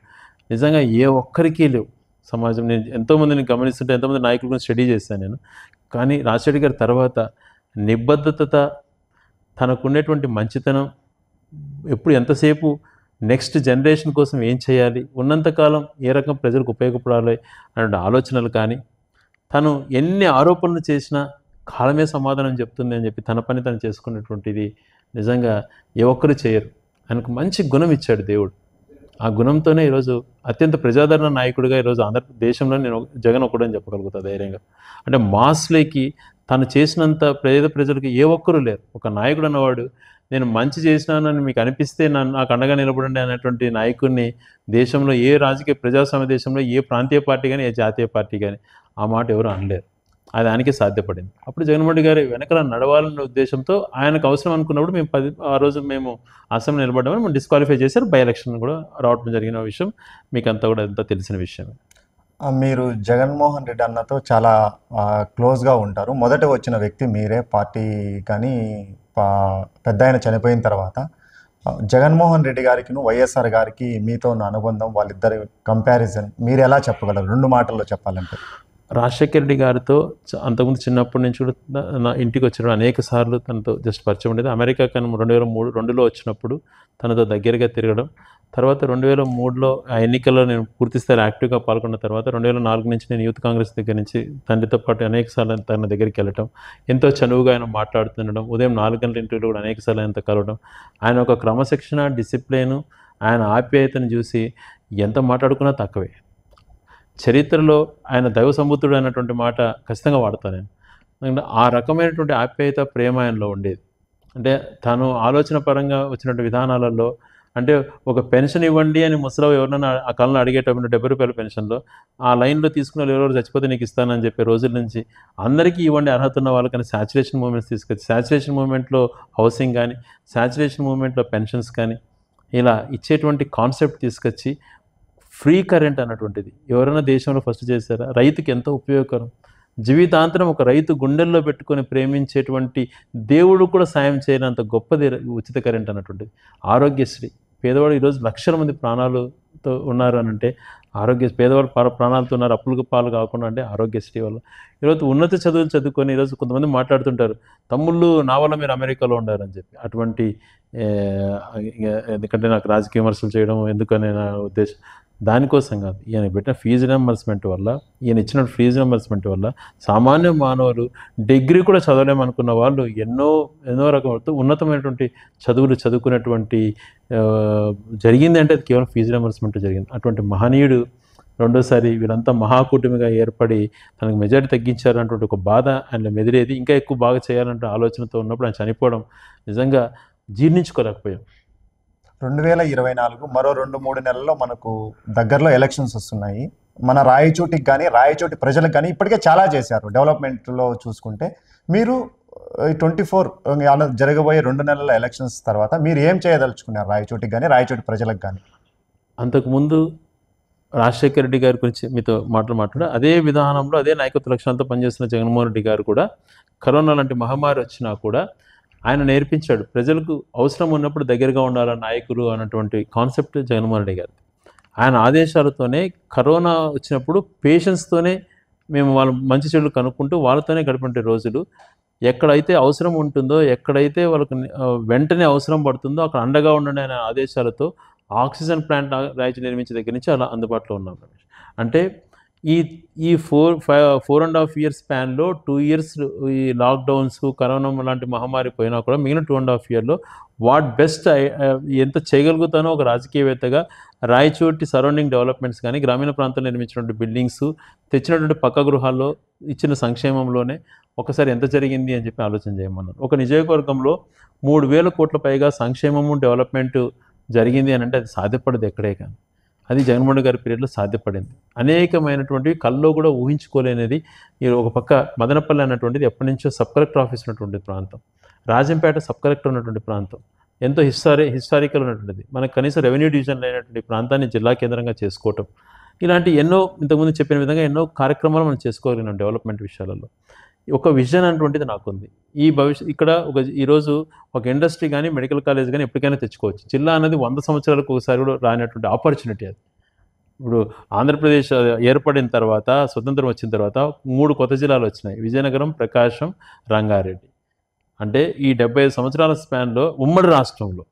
Speaker 2: నిజంగా ఏ ఒక్కరికి లేవు సమాజం. నేను ఎంతోమందిని గమనిస్తుంటే ఎంతోమంది నాయకుల గురించి స్టడీ చేశాను నేను. కానీ రాజశేఖర్ గారి తర్వాత నిబద్ధత, తనకున్నటువంటి మంచితనం, ఎప్పుడు ఎంతసేపు నెక్స్ట్ జనరేషన్ కోసం ఏం చేయాలి, ఉన్నంతకాలం ఏ రకం ప్రజలకు ఉపయోగపడాలి అనే ఆలోచనలు కానీ, తను ఎన్ని ఆరోపణలు చేసినా కాలమే సమాధానం చెప్తుంది అని చెప్పి తన పని తను చేసుకున్నటువంటిది నిజంగా ఏ ఒక్కరు చేయరు. ఆయనకు మంచి గుణం ఇచ్చాడు దేవుడు. ఆ గుణంతోనే ఈరోజు అత్యంత ప్రజాదరణ నాయకుడిగా ఈరోజు దేశంలో నేను జగన్ ఒకడని చెప్పగలుగుతా ధైర్యంగా. అంటే మాస్లేకి తను చేసినంత పేద ప్రజలకు ఏ ఒక్కరూ లేరు. ఒక నాయకుడు అన్నవాడు నేను మంచి చేసినానని మీకు అనిపిస్తే నాకు అండగా నిలబడండి అనేటువంటి నాయకుడిని దేశంలో ఏ రాజకీయ ప్రజాస్వామ్య దేశంలో ఏ ప్రాంతీయ పార్టీ కానీ ఏ జాతీయ పార్టీ కానీ ఆ మాట ఎవరు అనలేరు. అది ఆయనకే సాధ్యపడింది. అప్పుడు జగన్మోహన్ రెడ్డి గారి వెనకాల నడవాలనే ఉద్దేశంతో ఆయనకు అవసరం అనుకున్నప్పుడు ఆ రోజు మేము అసెంబ్లీ నిలబడ్డామని మేము డిస్క్వాలిఫై చేశారు. బై ఎలక్షన్ కూడా రావడం జరిగిన విషయం మీకు అంతా కూడా ఎంతో తెలిసిన విషయం.
Speaker 1: మీరు జగన్మోహన్ రెడ్డి అన్నతో చాలా క్లోజ్గా ఉంటారు. మొదట వచ్చిన వ్యక్తి మీరే పార్టీ. కానీ పెద్ద ఆయన చనిపోయిన తర్వాత జగన్మోహన్ రెడ్డి గారికి వైఎస్ఆర్ గారికి మీతో ఉన్న అనుబంధం, వాళ్ళిద్దరి కంపారిజన్ మీరు ఎలా చెప్పగలరు 2 మాటల్లో చెప్పాలంటే?
Speaker 2: రాజశేఖర రెడ్డి గారితో అంతకుముందు చిన్నప్పటి నుంచి కూడా నా ఇంటికి వచ్చినప్పుడు అనేక సార్లు తనతో జస్ట్ పరిచయం ఉండేది. అమెరికా కానీ 2002లో వచ్చినప్పుడు తనతో దగ్గరగా తిరగడం, తర్వాత 2003లో ఆ ఎన్నికల్లో నేను పూర్తిస్థాయి యాక్టివ్గా పాల్గొన్న తర్వాత 2004 నుంచి నేను యూత్ కాంగ్రెస్ దగ్గర నుంచి తండ్రితో పాటు అనేక సార్లు తన దగ్గరికి వెళ్ళటం, ఎంతో చనువుగా ఆయన మాట్లాడుతుండడం, ఉదయం 4 గంటల ఇంటర్వ్యూలో కూడా అనేక సార్లు ఆయనతో కలవడం, ఆయన ఒక క్రమశిక్షణ, డిసిప్లిన్, ఆయన ఆప్యాయతను చూసి ఎంత మాట్లాడుకున్నా తక్కువే. చరిత్రలో ఆయన దైవ సంబుద్ధుడు అన్నటువంటి మాట ఖచ్చితంగా వాడతాను నేను. ఆ రకమైనటువంటి ఆప్యాయత, ప్రేమ ఆయనలో ఉండేది. అంటే తను ఆలోచన పరంగా వచ్చినటువంటి విధానాలలో, అంటే ఒక పెన్షన్ ఇవ్వండి అని ముసలి ఎవరినైనా ఆ కాలంలో అడిగేటప్పుడు 70 రూపాయల పెన్షన్లో ఆ లైన్లో తీసుకున్న ఎవరెవరు చచ్చిపోతే నీకు ఇస్తానని చెప్పే రోజుల నుంచి అందరికీ ఇవ్వండి అర్హత ఉన్న వాళ్ళకని శాచురేషన్ మూమెంట్స్ తీసుకొచ్చి, శాచురేషన్ మూమెంట్లో హౌసింగ్ కానీ, శాచురేషన్ మూమెంట్లో పెన్షన్స్ కానీ ఇలా ఇచ్చేటువంటి కాన్సెప్ట్ తీసుకొచ్చి ఫ్రీ కరెంట్ అన్నటువంటిది ఎవరైనా దేశంలో ఫస్ట్ చేశారా? రైతుకి ఎంతో ఉపయోగకరం. జీవితాంతరం ఒక రైతు గుండెల్లో పెట్టుకొని ప్రేమించేటువంటి దేవుడు కూడా సాయం చేయనంత గొప్పది ఉచిత కరెంట్ అన్నటువంటిది. ఆరోగ్యశ్రీ, పేదవాడు ఈరోజు లక్షల మంది ప్రాణాలతో ఉన్నారు అని అంటే పేదవాడు ప్రాణాలతో ఉన్నారు అప్పులకు పాలు కాకుండా అంటే ఆరోగ్యశ్రీ వల్ల. ఈరోజు ఉన్నత చదువులు చదువుకొని ఈరోజు కొంతమంది మాట్లాడుతుంటారు, తమ్ముళ్ళు నా వల్ల మీరు అమెరికాలో ఉండారని చెప్పి. అటువంటి ఎందుకంటే నాకు రాజకీయ విమర్శలు చేయడం ఎందుకనే నా ఉద్దేశం. దానికోసం కాదు, ఈయన పెట్టిన ఫీజు రియంబర్స్మెంట్ వల్ల, ఈయన ఇచ్చిన ఫీజు రియంబర్స్మెంట్ వల్ల సామాన్య మానవులు డిగ్రీ కూడా చదవలేమనుకున్న వాళ్ళు ఎన్నో రకమైన ఉన్నతమైనటువంటి చదువులు చదువుకునేటువంటి జరిగింది అంటే అది కేవలం ఫీజు రియంబర్స్మెంట్ జరిగింది. అటువంటి మహనీయుడు రెండోసారి వీళ్ళంతా మహాకూటమిగా ఏర్పడి తనకు మెజారిటీ తగ్గించారు అన్నటువంటి ఒక బాధ ఆయనలో మెదిలేది. ఇంకా ఎక్కువ బాగా చేయాలంటే ఆలోచనతో ఉన్నప్పుడు ఆయన చనిపోవడం నిజంగా జీర్ణించుకోలేకపోయాం.
Speaker 1: 2024 మరో 2-3 నెలల్లో మనకు దగ్గరలో ఎలక్షన్స్ వస్తున్నాయి. మన రాయచోటికి కానీ రాయచోటి ప్రజలకు కానీ ఇప్పటికే చాలా చేశారు డెవలప్మెంట్లో చూసుకుంటే. మీరు 24 జరగబోయే 2 నెలల ఎలక్షన్స్ తర్వాత మీరు ఏం చేయదలుచుకున్నారు రాయచోటికి కానీ రాయచోటి ప్రజలకు కానీ?
Speaker 2: అంతకుముందు రాజశేఖర రెడ్డి గారి గురించి మీతో మాట్లాడు అదే విధానంలో అదే నాయకత్వ లక్షణాలతో పనిచేస్తున్న జగన్మోహన్ రెడ్డి గారు కూడా కరోనా లాంటి మహమ్మారి వచ్చినా కూడా ఆయన నేర్పించాడు, ప్రజలకు అవసరం ఉన్నప్పుడు దగ్గరగా ఉండాలన్న నాయకులు అన్నటువంటి కాన్సెప్ట్ జగన్మోహన్ రెడ్డి గారు. ఆయన ఆదేశాలతోనే కరోనా వచ్చినప్పుడు పేషెంట్స్తోనే మేము వాళ్ళ మంచి చెడులు కనుక్కుంటూ వాళ్ళతోనే గడిపే రోజులు. ఎక్కడైతే అవసరం ఉంటుందో, ఎక్కడైతే వాళ్ళకు వెంటనే అవసరం పడుతుందో అక్కడ అండగా ఉండండి అనే ఆదేశాలతో ఆక్సిజన్ ప్లాంట్ రాయచూరు నిర్మించే దగ్గర నుంచి అలా అందుబాటులో ఉన్నాం. అంటే ఈ 4.5 years స్పాన్లో 2 years ఈ లాక్డౌన్స్, కరోనా లాంటి మహమ్మారి పోయినా కూడా మిగిలిన 2.5 yearsలో వాట్ బెస్ట్ ఎంత చేయగలుగుతానో ఒక రాజకీయవేత్తగా రాయచోటి సరౌండింగ్ డెవలప్మెంట్స్ కానీ, గ్రామీణ ప్రాంతాల్లో నిర్మించినటువంటి బిల్డింగ్స్, తెచ్చినటువంటి పక్క గృహాల్లో ఇచ్చిన సంక్షేమంలోనే ఒకసారి ఎంత జరిగింది అని చెప్పి ఆలోచన చేయమన్నారు. ఒక నియోజకవర్గంలో 3,000 కోట్ల పైగా సంక్షేమము, డెవలప్మెంట్ జరిగింది అని అంటే అది సాధ్యపడదు ఎక్కడే కానీ. అది జగన్మోహన్ గారి పీరియడ్లో సాధ్యపడింది. అనేకమైనటువంటివి కల్లో కూడా ఊహించుకోలేనిది. ఈ ఒక పక్క మదనపల్లి అన్నటువంటిది ఎప్పటి నుంచో సబ్ కలెక్టర్ ఆఫీస్ ఉన్నటువంటి ప్రాంతం, రాజంపేట సబ్ కలెక్టర్ ఉన్నటువంటి ప్రాంతం, ఎంతో హిస్టారికల్ ఉన్నటువంటిది. మనకు కనీసం రెవెన్యూ డివిజన్ అయినటువంటి ప్రాంతాన్ని జిల్లా కేంద్రంగా చేసుకోవటం, ఇలాంటి ఎన్నో ఇంతకుముందు చెప్పిన విధంగా ఎన్నో కార్యక్రమాలు మనం చేసుకోగలిగినాం డెవలప్మెంట్ విషయాలలో. ఒక విజన్ అనేటువంటిది నాకుంది. ఈ ఇక్కడ ఈరోజు ఒక ఇండస్ట్రీ కానీ మెడికల్ కాలేజ్ కానీ ఎప్పటికైనా తెచ్చుకోవచ్చు. జిల్లా అనేది 100 సంవత్సరాలకు ఒకసారి కూడా రానటువంటి ఆపర్చునిటీ అది. ఇప్పుడు ఆంధ్రప్రదేశ్ ఏర్పడిన తర్వాత, స్వతంత్రం వచ్చిన తర్వాత 3 కొత్త జిల్లాలు వచ్చినాయి: విజయనగరం, ప్రకాశం, రంగారెడ్డి. అంటే ఈ 75 సంవత్సరాల స్పాన్లో ఉమ్మడి రాష్ట్రంలో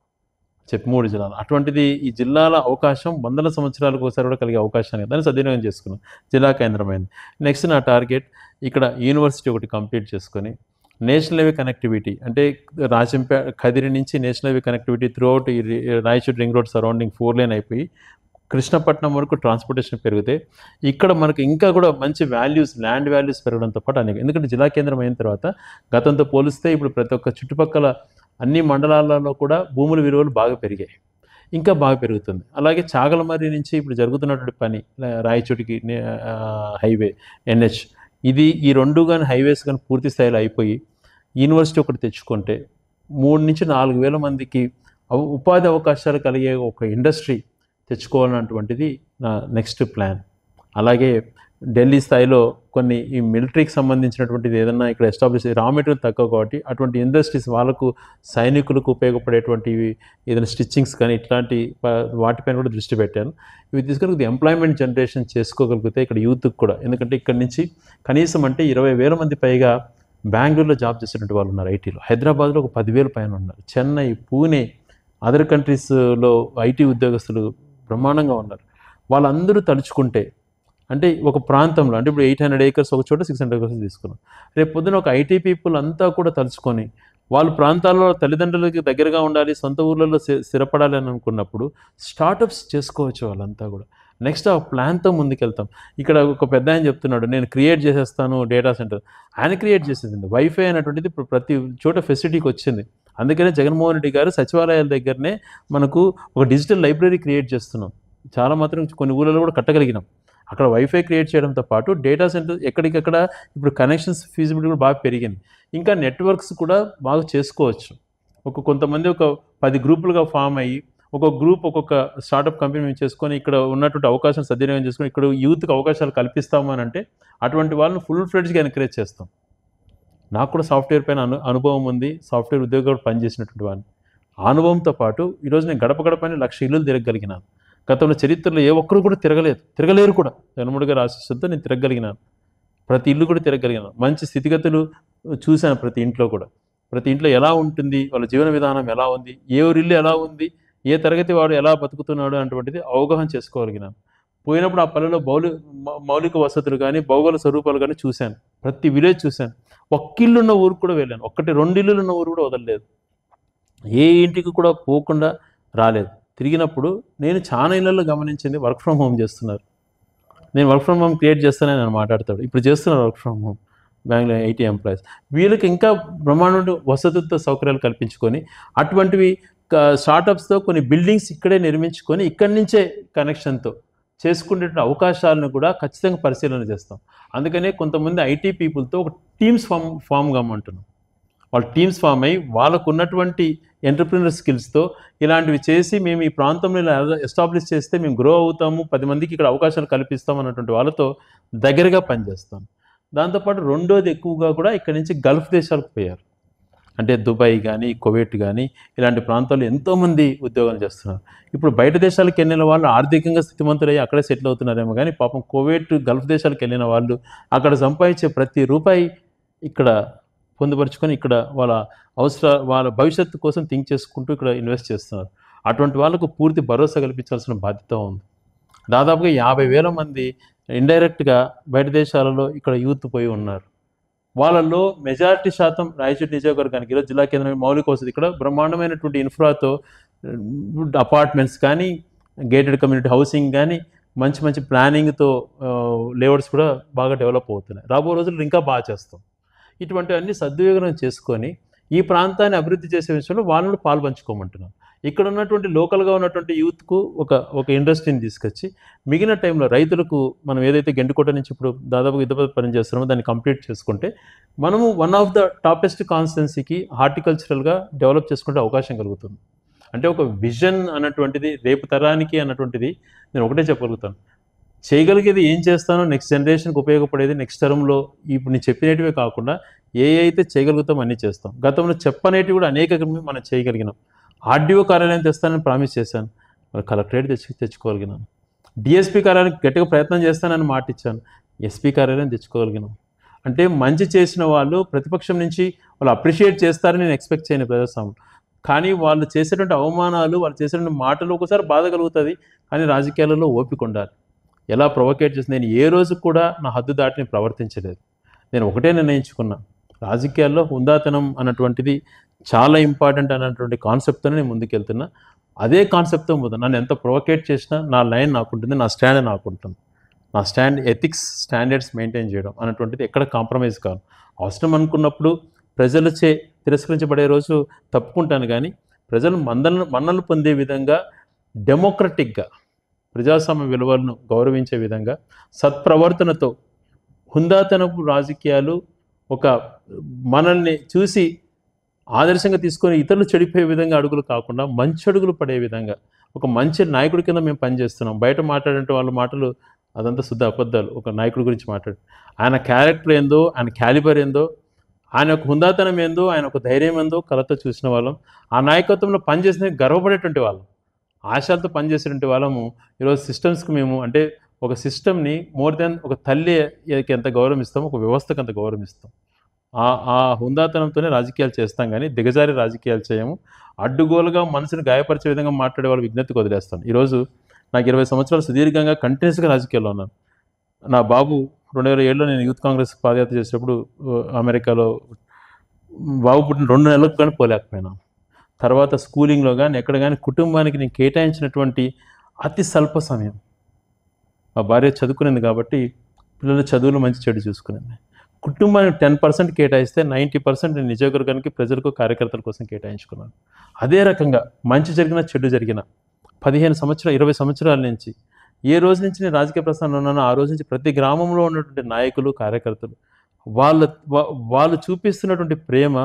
Speaker 2: 3 జిల్లాలు. అటువంటిది ఈ జిల్లాల అవకాశం 100 సంవత్సరాలకు ఒకసారి కూడా కలిగే అవకాశాన్ని దాన్ని సద్వినియోగం చేసుకున్నాం. జిల్లా కేంద్రమైంది. నెక్స్ట్ నా టార్గెట్ ఇక్కడ యూనివర్సిటీ ఒకటి కంప్లీట్ చేసుకొని నేషనల్ హైవే కనెక్టివిటీ, అంటే కదిరి నుంచి national highway connectivity throughout ఈ Raichur ring road surrounding 4 lane అయిపోయి కృష్ణపట్నం వరకు ట్రాన్స్పోర్టేషన్ పెరిగితే ఇక్కడ మనకు ఇంకా కూడా మంచి వాల్యూస్, ల్యాండ్ వాల్యూస్ పెరగడంతో పాటు అనేక, ఎందుకంటే జిల్లా కేంద్రం అయిన తర్వాత గతంతో పోలిస్తే ఇప్పుడు ప్రతి ఒక్క చుట్టుపక్కల అన్ని మండలాలలో కూడా భూముల విలువలు బాగా పెరిగాయి, ఇంకా బాగా పెరుగుతుంది. అలాగే చాగలమర్రి నుంచి ఇప్పుడు జరుగుతున్నటువంటి పని రాయచోటికి హైవే NH, ఈ 2 కానీ హైవేస్ కానీ పూర్తి స్థాయిలో అయిపోయి యూనివర్సిటీ ఒకటి తెచ్చుకుంటే 3 నుంచి 4 వేల మందికి ఉపాధి అవకాశాలు కలిగే ఒక ఇండస్ట్రీ తెచ్చుకోవాలన్నటువంటిది నా నెక్స్ట్ ప్లాన్. అలాగే ఢిల్లీ స్థాయిలో కొన్ని ఈ మిలిటరీకి సంబంధించినటువంటిది ఏదన్నా ఇక్కడ ఎస్టాబ్లిష్, రా మెటీరియల్ తక్కువ కాబట్టి అటువంటి ఇండస్ట్రీస్ వాళ్ళకు సైనికులకు ఉపయోగపడేటువంటివి ఏదైనా స్టిచ్చింగ్స్ కానీ ఇట్లాంటి వాటిపైన కూడా దృష్టి పెట్టాను. ఇవి తీసుకొని ఎంప్లాయ్మెంట్ జనరేషన్ చేసుకోగలిగితే ఇక్కడ యూత్కి కూడా, ఎందుకంటే ఇక్కడ నుంచి కనీసం అంటే 20,000 మంది పైగా బెంగళూరులో జాబ్ చేసేటువంటి వాళ్ళు ఉన్నారు ఐటీలో, హైదరాబాద్లో ఒక 10,000 పైన ఉన్నారు, చెన్నై, పూణే, అదర్ కంట్రీస్లో ఐటీ ఉద్యోగస్తులు బ్రహ్మాండంగా ఉన్నారు. వాళ్ళందరూ తలుచుకుంటే, అంటే ఒక ప్రాంతంలో, అంటే ఇప్పుడు 800 acres ఒక చోట 600 acres తీసుకున్నాం. రేపు పొద్దున ఒక ఐటీ పీపుల్ అంతా కూడా తలుచుకొని వాళ్ళ ప్రాంతాల్లో తల్లిదండ్రులకి దగ్గరగా ఉండాలి, సొంత ఊళ్ళలో స్థిరపడాలి అని అనుకున్నప్పుడు స్టార్టప్స్ చేసుకోవచ్చు వాళ్ళంతా కూడా. నెక్స్ట్ ఆ ప్లాన్తో ముందుకెళ్తాం. ఇక్కడ ఒక పెద్ద ఆయన చెప్తున్నాడు, నేను క్రియేట్ చేసేస్తాను డేటా సెంటర్. ఆయన క్రియేట్ చేసేది వైఫై అనేటువంటిది ఇప్పుడు ప్రతి చోట ఫెసిలిటీకి వచ్చింది. అందుకనే జగన్మోహన్ రెడ్డి గారు సచివాలయాల దగ్గరనే మనకు ఒక డిజిటల్ లైబ్రరీ క్రియేట్ చేస్తున్నాం. చాలా మాత్రం కొన్ని ఊళ్ళలో కూడా కట్టగలిగినాం. అక్కడ వైఫై క్రియేట్ చేయడంతో పాటు డేటా సెంటర్ ఎక్కడికక్కడ ఇప్పుడు కనెక్షన్స్ ఫీజిబిలిటీ కూడా బాగా పెరిగింది. ఇంకా నెట్వర్క్స్ కూడా బాగా చేసుకోవచ్చు. కొంతమంది ఒక 10 గ్రూపులుగా ఫామ్ అయ్యి ఒక్కొక్క గ్రూప్ ఒక్కొక్క స్టార్టప్ కంపెనీ మేము చేసుకొని ఇక్కడ ఉన్నటువంటి అవకాశాలు సద్వినియోగం చేసుకొని ఇక్కడ యూత్కి అవకాశాలు కల్పిస్తాము అని అంటే అటువంటి వాళ్ళని ఫుల్ ఫ్లెడ్జ్గా ఎంకరేజ్ చేస్తాం. నాకు కూడా సాఫ్ట్వేర్ పైన అనుభవం ఉంది, సాఫ్ట్వేర్ ఉద్యోగాలు పనిచేసినటువంటి వాడిని. ఆ అనుభవంతో పాటు ఈరోజు నేను గడప గడపని 1,00,000 ఇల్లులు తిరగలిగినాను. గతంలో చరిత్రలో ఏ ఒక్కరు కూడా తిరగలేరు కూడా. జగన్మోహన్ గారి ఆశీస్సులతో నేను తిరగలిగినాను. ప్రతి ఇల్లు కూడా తిరగలిగినాను. మంచి స్థితిగతులు చూశాను ప్రతి ఇంట్లో కూడా. ప్రతి ఇంట్లో ఎలా ఉంటుంది, వాళ్ళ జీవన విధానం ఎలా ఉంది, ఏ ఊరిల్లు ఎలా ఉంది, ఏ తరగతి వాడు ఎలా బతుకుతున్నాడు అటువంటిది అవగాహన చేసుకోగలిగినాను. పోయినప్పుడు ఆ పల్లెలో మౌలిక వసతులు కానీ భౌగోళిక స్వరూపాలు కానీ చూశాను. ప్రతి విలేజ్ చూశాను. ఇల్లు ఉన్న ఊరు కూడా వెళ్ళాను. 1-2 ఇల్లులు ఉన్న ఊరు కూడా వదలలేదు. ఏ ఇంటికి కూడా పోకుండా రాలేదు. తిరిగినప్పుడు నేను చాలా ఇళ్లలో గమనించింది వర్క్ ఫ్రమ్ హోమ్ చేస్తున్నారు. నేను వర్క్ ఫ్రమ్ హోమ్ క్రియేట్ చేస్తానని నేను మాట్లాడతాడు. ఇప్పుడు చేస్తున్నారు work from home Bengaluru IT employees. వీళ్ళకి ఇంకా బ్రహ్మాండ వసతులతో సౌకర్యాలు కల్పించుకొని అటువంటివి స్టార్టప్స్తో కొన్ని బిల్డింగ్స్ ఇక్కడే నిర్మించుకొని ఇక్కడి నుంచే కనెక్షన్తో చేసుకునే అవకాశాలను కూడా ఖచ్చితంగా పరిశీలన చేస్తాం. అందుకనే కొంతమంది ఐటీ పీపుల్తో ఒక టీమ్స్ ఫామ్ కామంటున్నాం. వాళ్ళు టీమ్స్ ఫామ్ అయ్యి వాళ్ళకు ఉన్నటువంటి ఎంటర్ప్రినర్ స్కిల్స్తో ఇలాంటివి చేసి మేము ఈ ప్రాంతంలో ఇలా ఎస్టాబ్లిష్ చేస్తే మేము గ్రో అవుతాము, 10 మందికి ఇక్కడ అవకాశాలు కల్పిస్తాం అన్నటువంటి వాళ్ళతో దగ్గరగా పనిచేస్తాం. దాంతోపాటు రెండోది ఎక్కువగా కూడా ఇక్కడి నుంచి గల్ఫ్ దేశాలకు పోయారు. అంటే దుబాయ్ కానీ కువైట్ కానీ ఇలాంటి ప్రాంతాల్లో ఎంతోమంది ఉద్యోగాలు చేస్తున్నారు. ఇప్పుడు బయట దేశాలకు వెళ్ళిన వాళ్ళు ఆర్థికంగా స్థితిమంతులయ్యి అక్కడే సెటిల్ అవుతున్నారేమో కానీ పాపం కువైట్ గల్ఫ్ దేశాలకు వెళ్ళిన వాళ్ళు అక్కడ సంపాదించే ప్రతి రూపాయి ఇక్కడ పొందుపరుచుకొని ఇక్కడ వాళ్ళ భవిష్యత్తు కోసం థింక్ చేసుకుంటూ ఇక్కడ ఇన్వెస్ట్ చేస్తున్నారు. అటువంటి వాళ్ళకు పూర్తి భరోసా కల్పించాల్సిన బాధ్యత ఉంది. దాదాపుగా 50,000 మంది ఇండైరెక్ట్గా బయట దేశాలలో ఇక్కడ యూత్ పోయి ఉన్నారు. వాళ్ళల్లో మెజారిటీ శాతం రాయచూరు నియోజకవర్గానికి ఈరోజు జిల్లా కేంద్రం మౌలిక వసతి ఇక్కడ బ్రహ్మాండమైనటువంటి ఇన్ఫ్రాతో అపార్ట్మెంట్స్ కానీ గేటెడ్ కమ్యూనిటీ హౌసింగ్ కానీ మంచి మంచి ప్లానింగ్తో లేఅవుట్స్ కూడా బాగా డెవలప్ అవుతున్నాయి. రాబో రోజుల్లో ఇంకా బాగా చేస్తాం. ఇటువంటివన్నీ సద్వినియోగం చేసుకొని ఈ ప్రాంతాన్ని అభివృద్ధి చేసే విషయంలో వాళ్ళని పాల్పంచుకోమంటున్నాం. ఇక్కడ ఉన్నటువంటి లోకల్గా ఉన్నటువంటి యూత్కు ఒక ఇండస్ట్రీని తీసుకొచ్చి మిగిలిన టైంలో రైతులకు మనం ఏదైతే గెంటుకోట నుంచి ఇప్పుడు దాదాపు యుద్ధ పని చేస్తున్నామో దాన్ని కంప్లీట్ చేసుకుంటే మనము వన్ ఆఫ్ ద టాపెస్ట్ కాన్స్టిట్యున్సీకి హార్టికల్చరల్గా డెవలప్ చేసుకుంటే అవకాశం కలుగుతుంది. అంటే ఒక విజన్ అన్నటువంటిది రేపు తరానికి అన్నటువంటిది నేను ఒకటే చెప్పగలుగుతాను. చేయగలిగేది ఏం చేస్తానో నెక్స్ట్ జనరేషన్కి ఉపయోగపడేది నెక్స్ట్ టర్మ్లో ఇప్పుడు నేను చెప్పినటివే కాకుండా ఏ అయితే చేయగలుగుతాం అన్నీ చేస్తాం. గతంలో చెప్పనేటివి కూడా అనేక మనం చేయగలిగినాం. ఆర్డీఓ కార్యాలయం తెస్తానని ప్రామిస్ చేశాను, కలెక్టరేట్ తెచ్చుకోగలిగినాను. డిఎస్పీ కార్యాలయం గట్టిగా ప్రయత్నం చేస్తానని మాట ఇచ్చాను, ఎస్పీ కార్యాలయం తెచ్చుకోగలిగినాం. అంటే మంచి చేసిన వాళ్ళు ప్రతిపక్షం నుంచి వాళ్ళు అప్రిషియేట్ చేస్తారని నేను ఎక్స్పెక్ట్ చేయను ప్రజాస్వామ్యం. కానీ వాళ్ళు చేసేటువంటి అవమానాలు, వాళ్ళు చేసేటువంటి మాటలు ఒకసారి బాధ కలుగుతుంది. కానీ రాజకీయాలలో ఓపిక ఉండాలి. ఎలా ప్రొవోకేట్ చేసి నేను ఏ రోజు కూడా నా హద్దు దాటిని ప్రవర్తించలేదు. నేను ఒకటే నిర్ణయించుకున్నా, రాజకీయాల్లో హుందాతనం అన్నటువంటిది చాలా ఇంపార్టెంట్ అన్నటువంటి కాన్సెప్ట్తోనే నేను ముందుకెళ్తున్నా. అదే కాన్సెప్ట్తో ముందు నన్ను ఎంత ప్రొవోకేట్ చేసినా నా లైన్ నాకుంటుంది, నా స్టాండ్ నాకుంటుంది. నా స్టాండ్ ఎథిక్స్ స్టాండర్డ్స్ మెయింటైన్ చేయడం అన్నటువంటిది ఎక్కడ కాంప్రమైజ్ కాదు. అవసరం అనుకున్నప్పుడు ప్రజలచే తిరస్కరించబడే రోజు తప్పుకుంటాను, కానీ ప్రజలు మన్నలు పొందే విధంగా డెమోక్రటిక్గా ప్రజాస్వామ్య విలువలను గౌరవించే విధంగా సత్ప్రవర్తనతో హుందాతనపు రాజకీయాలు ఒక మనల్ని చూసి ఆదర్శంగా తీసుకొని ఇతరులు చెడిపోయే విధంగా అడుగులు కాకుండా మంచి అడుగులు పడే విధంగా ఒక మంచి నాయకుడి కింద మేము పనిచేస్తున్నాం. బయట మాట్లాడే వాళ్ళ మాటలు అదంతా శుద్ధ అబద్ధాలు. ఒక నాయకుడి గురించి మాట్లాడు, ఆయన క్యారెక్టర్ ఏందో, ఆయన క్యాలిబర్ ఏందో, ఆయన ఒక హుందాతనం ఏందో, ఆయన ఒక ధైర్యం ఏందో కళతో చూసిన వాళ్ళం. ఆ నాయకత్వంలో పనిచేసిన గర్వపడేటువంటి వాళ్ళం, ఆశలతో పనిచేసేటువంటి వాళ్ళము. ఈరోజు సిస్టమ్స్కి మేము అంటే ఒక సిస్టమ్ని మోర్ దెన్ ఒక తల్లికి ఎంత గౌరవం ఇస్తామో ఒక వ్యవస్థకు అంత గౌరవం ఇస్తాం. ఆ హుందాతనంతోనే రాజకీయాలు చేస్తాం, కానీ దిగజారి రాజకీయాలు చేయము. అడ్డుగోలుగా మనసుని గాయపరిచే విధంగా మాట్లాడే వాళ్ళ విజ్ఞప్తికి వదిలేస్తాను. ఈరోజు నాకు 20 సంవత్సరాలు సుదీర్ఘంగా కంటిన్యూస్గా రాజకీయాల్లో ఉన్నాను. నా బాబు 2007లో నేను యూత్ కాంగ్రెస్ పాదయాత్ర చేసేటప్పుడు అమెరికాలో బాబు పుట్టిన 2 నెలలకు కానీ పోలేకపోయినాను. తర్వాత స్కూలింగ్లో కానీ ఎక్కడ కానీ కుటుంబానికి నేను కేటాయించినటువంటి అతి స్వల్ప సమయం. మా భార్య చదువుకునేది కాబట్టి పిల్లల చదువులు మంచి చెడు చూసుకునేది. కుటుంబానికి 10% కేటాయిస్తే 90% నేను నిజవర్గానికి, ప్రజలకు, కార్యకర్తల కోసం కేటాయించుకున్నాను. అదే రకంగా మంచి జరిగిన చెడు జరిగిన 15 సంవత్సరాలు 20 సంవత్సరాల నుంచి ఏ రోజు నుంచి నేను రాజకీయ ప్రస్థానంలో ఉన్నానో ఆ రోజు నుంచి ప్రతి గ్రామంలో ఉన్నటువంటి నాయకులు, కార్యకర్తలు వాళ్ళు చూపిస్తున్నటువంటి ప్రేమ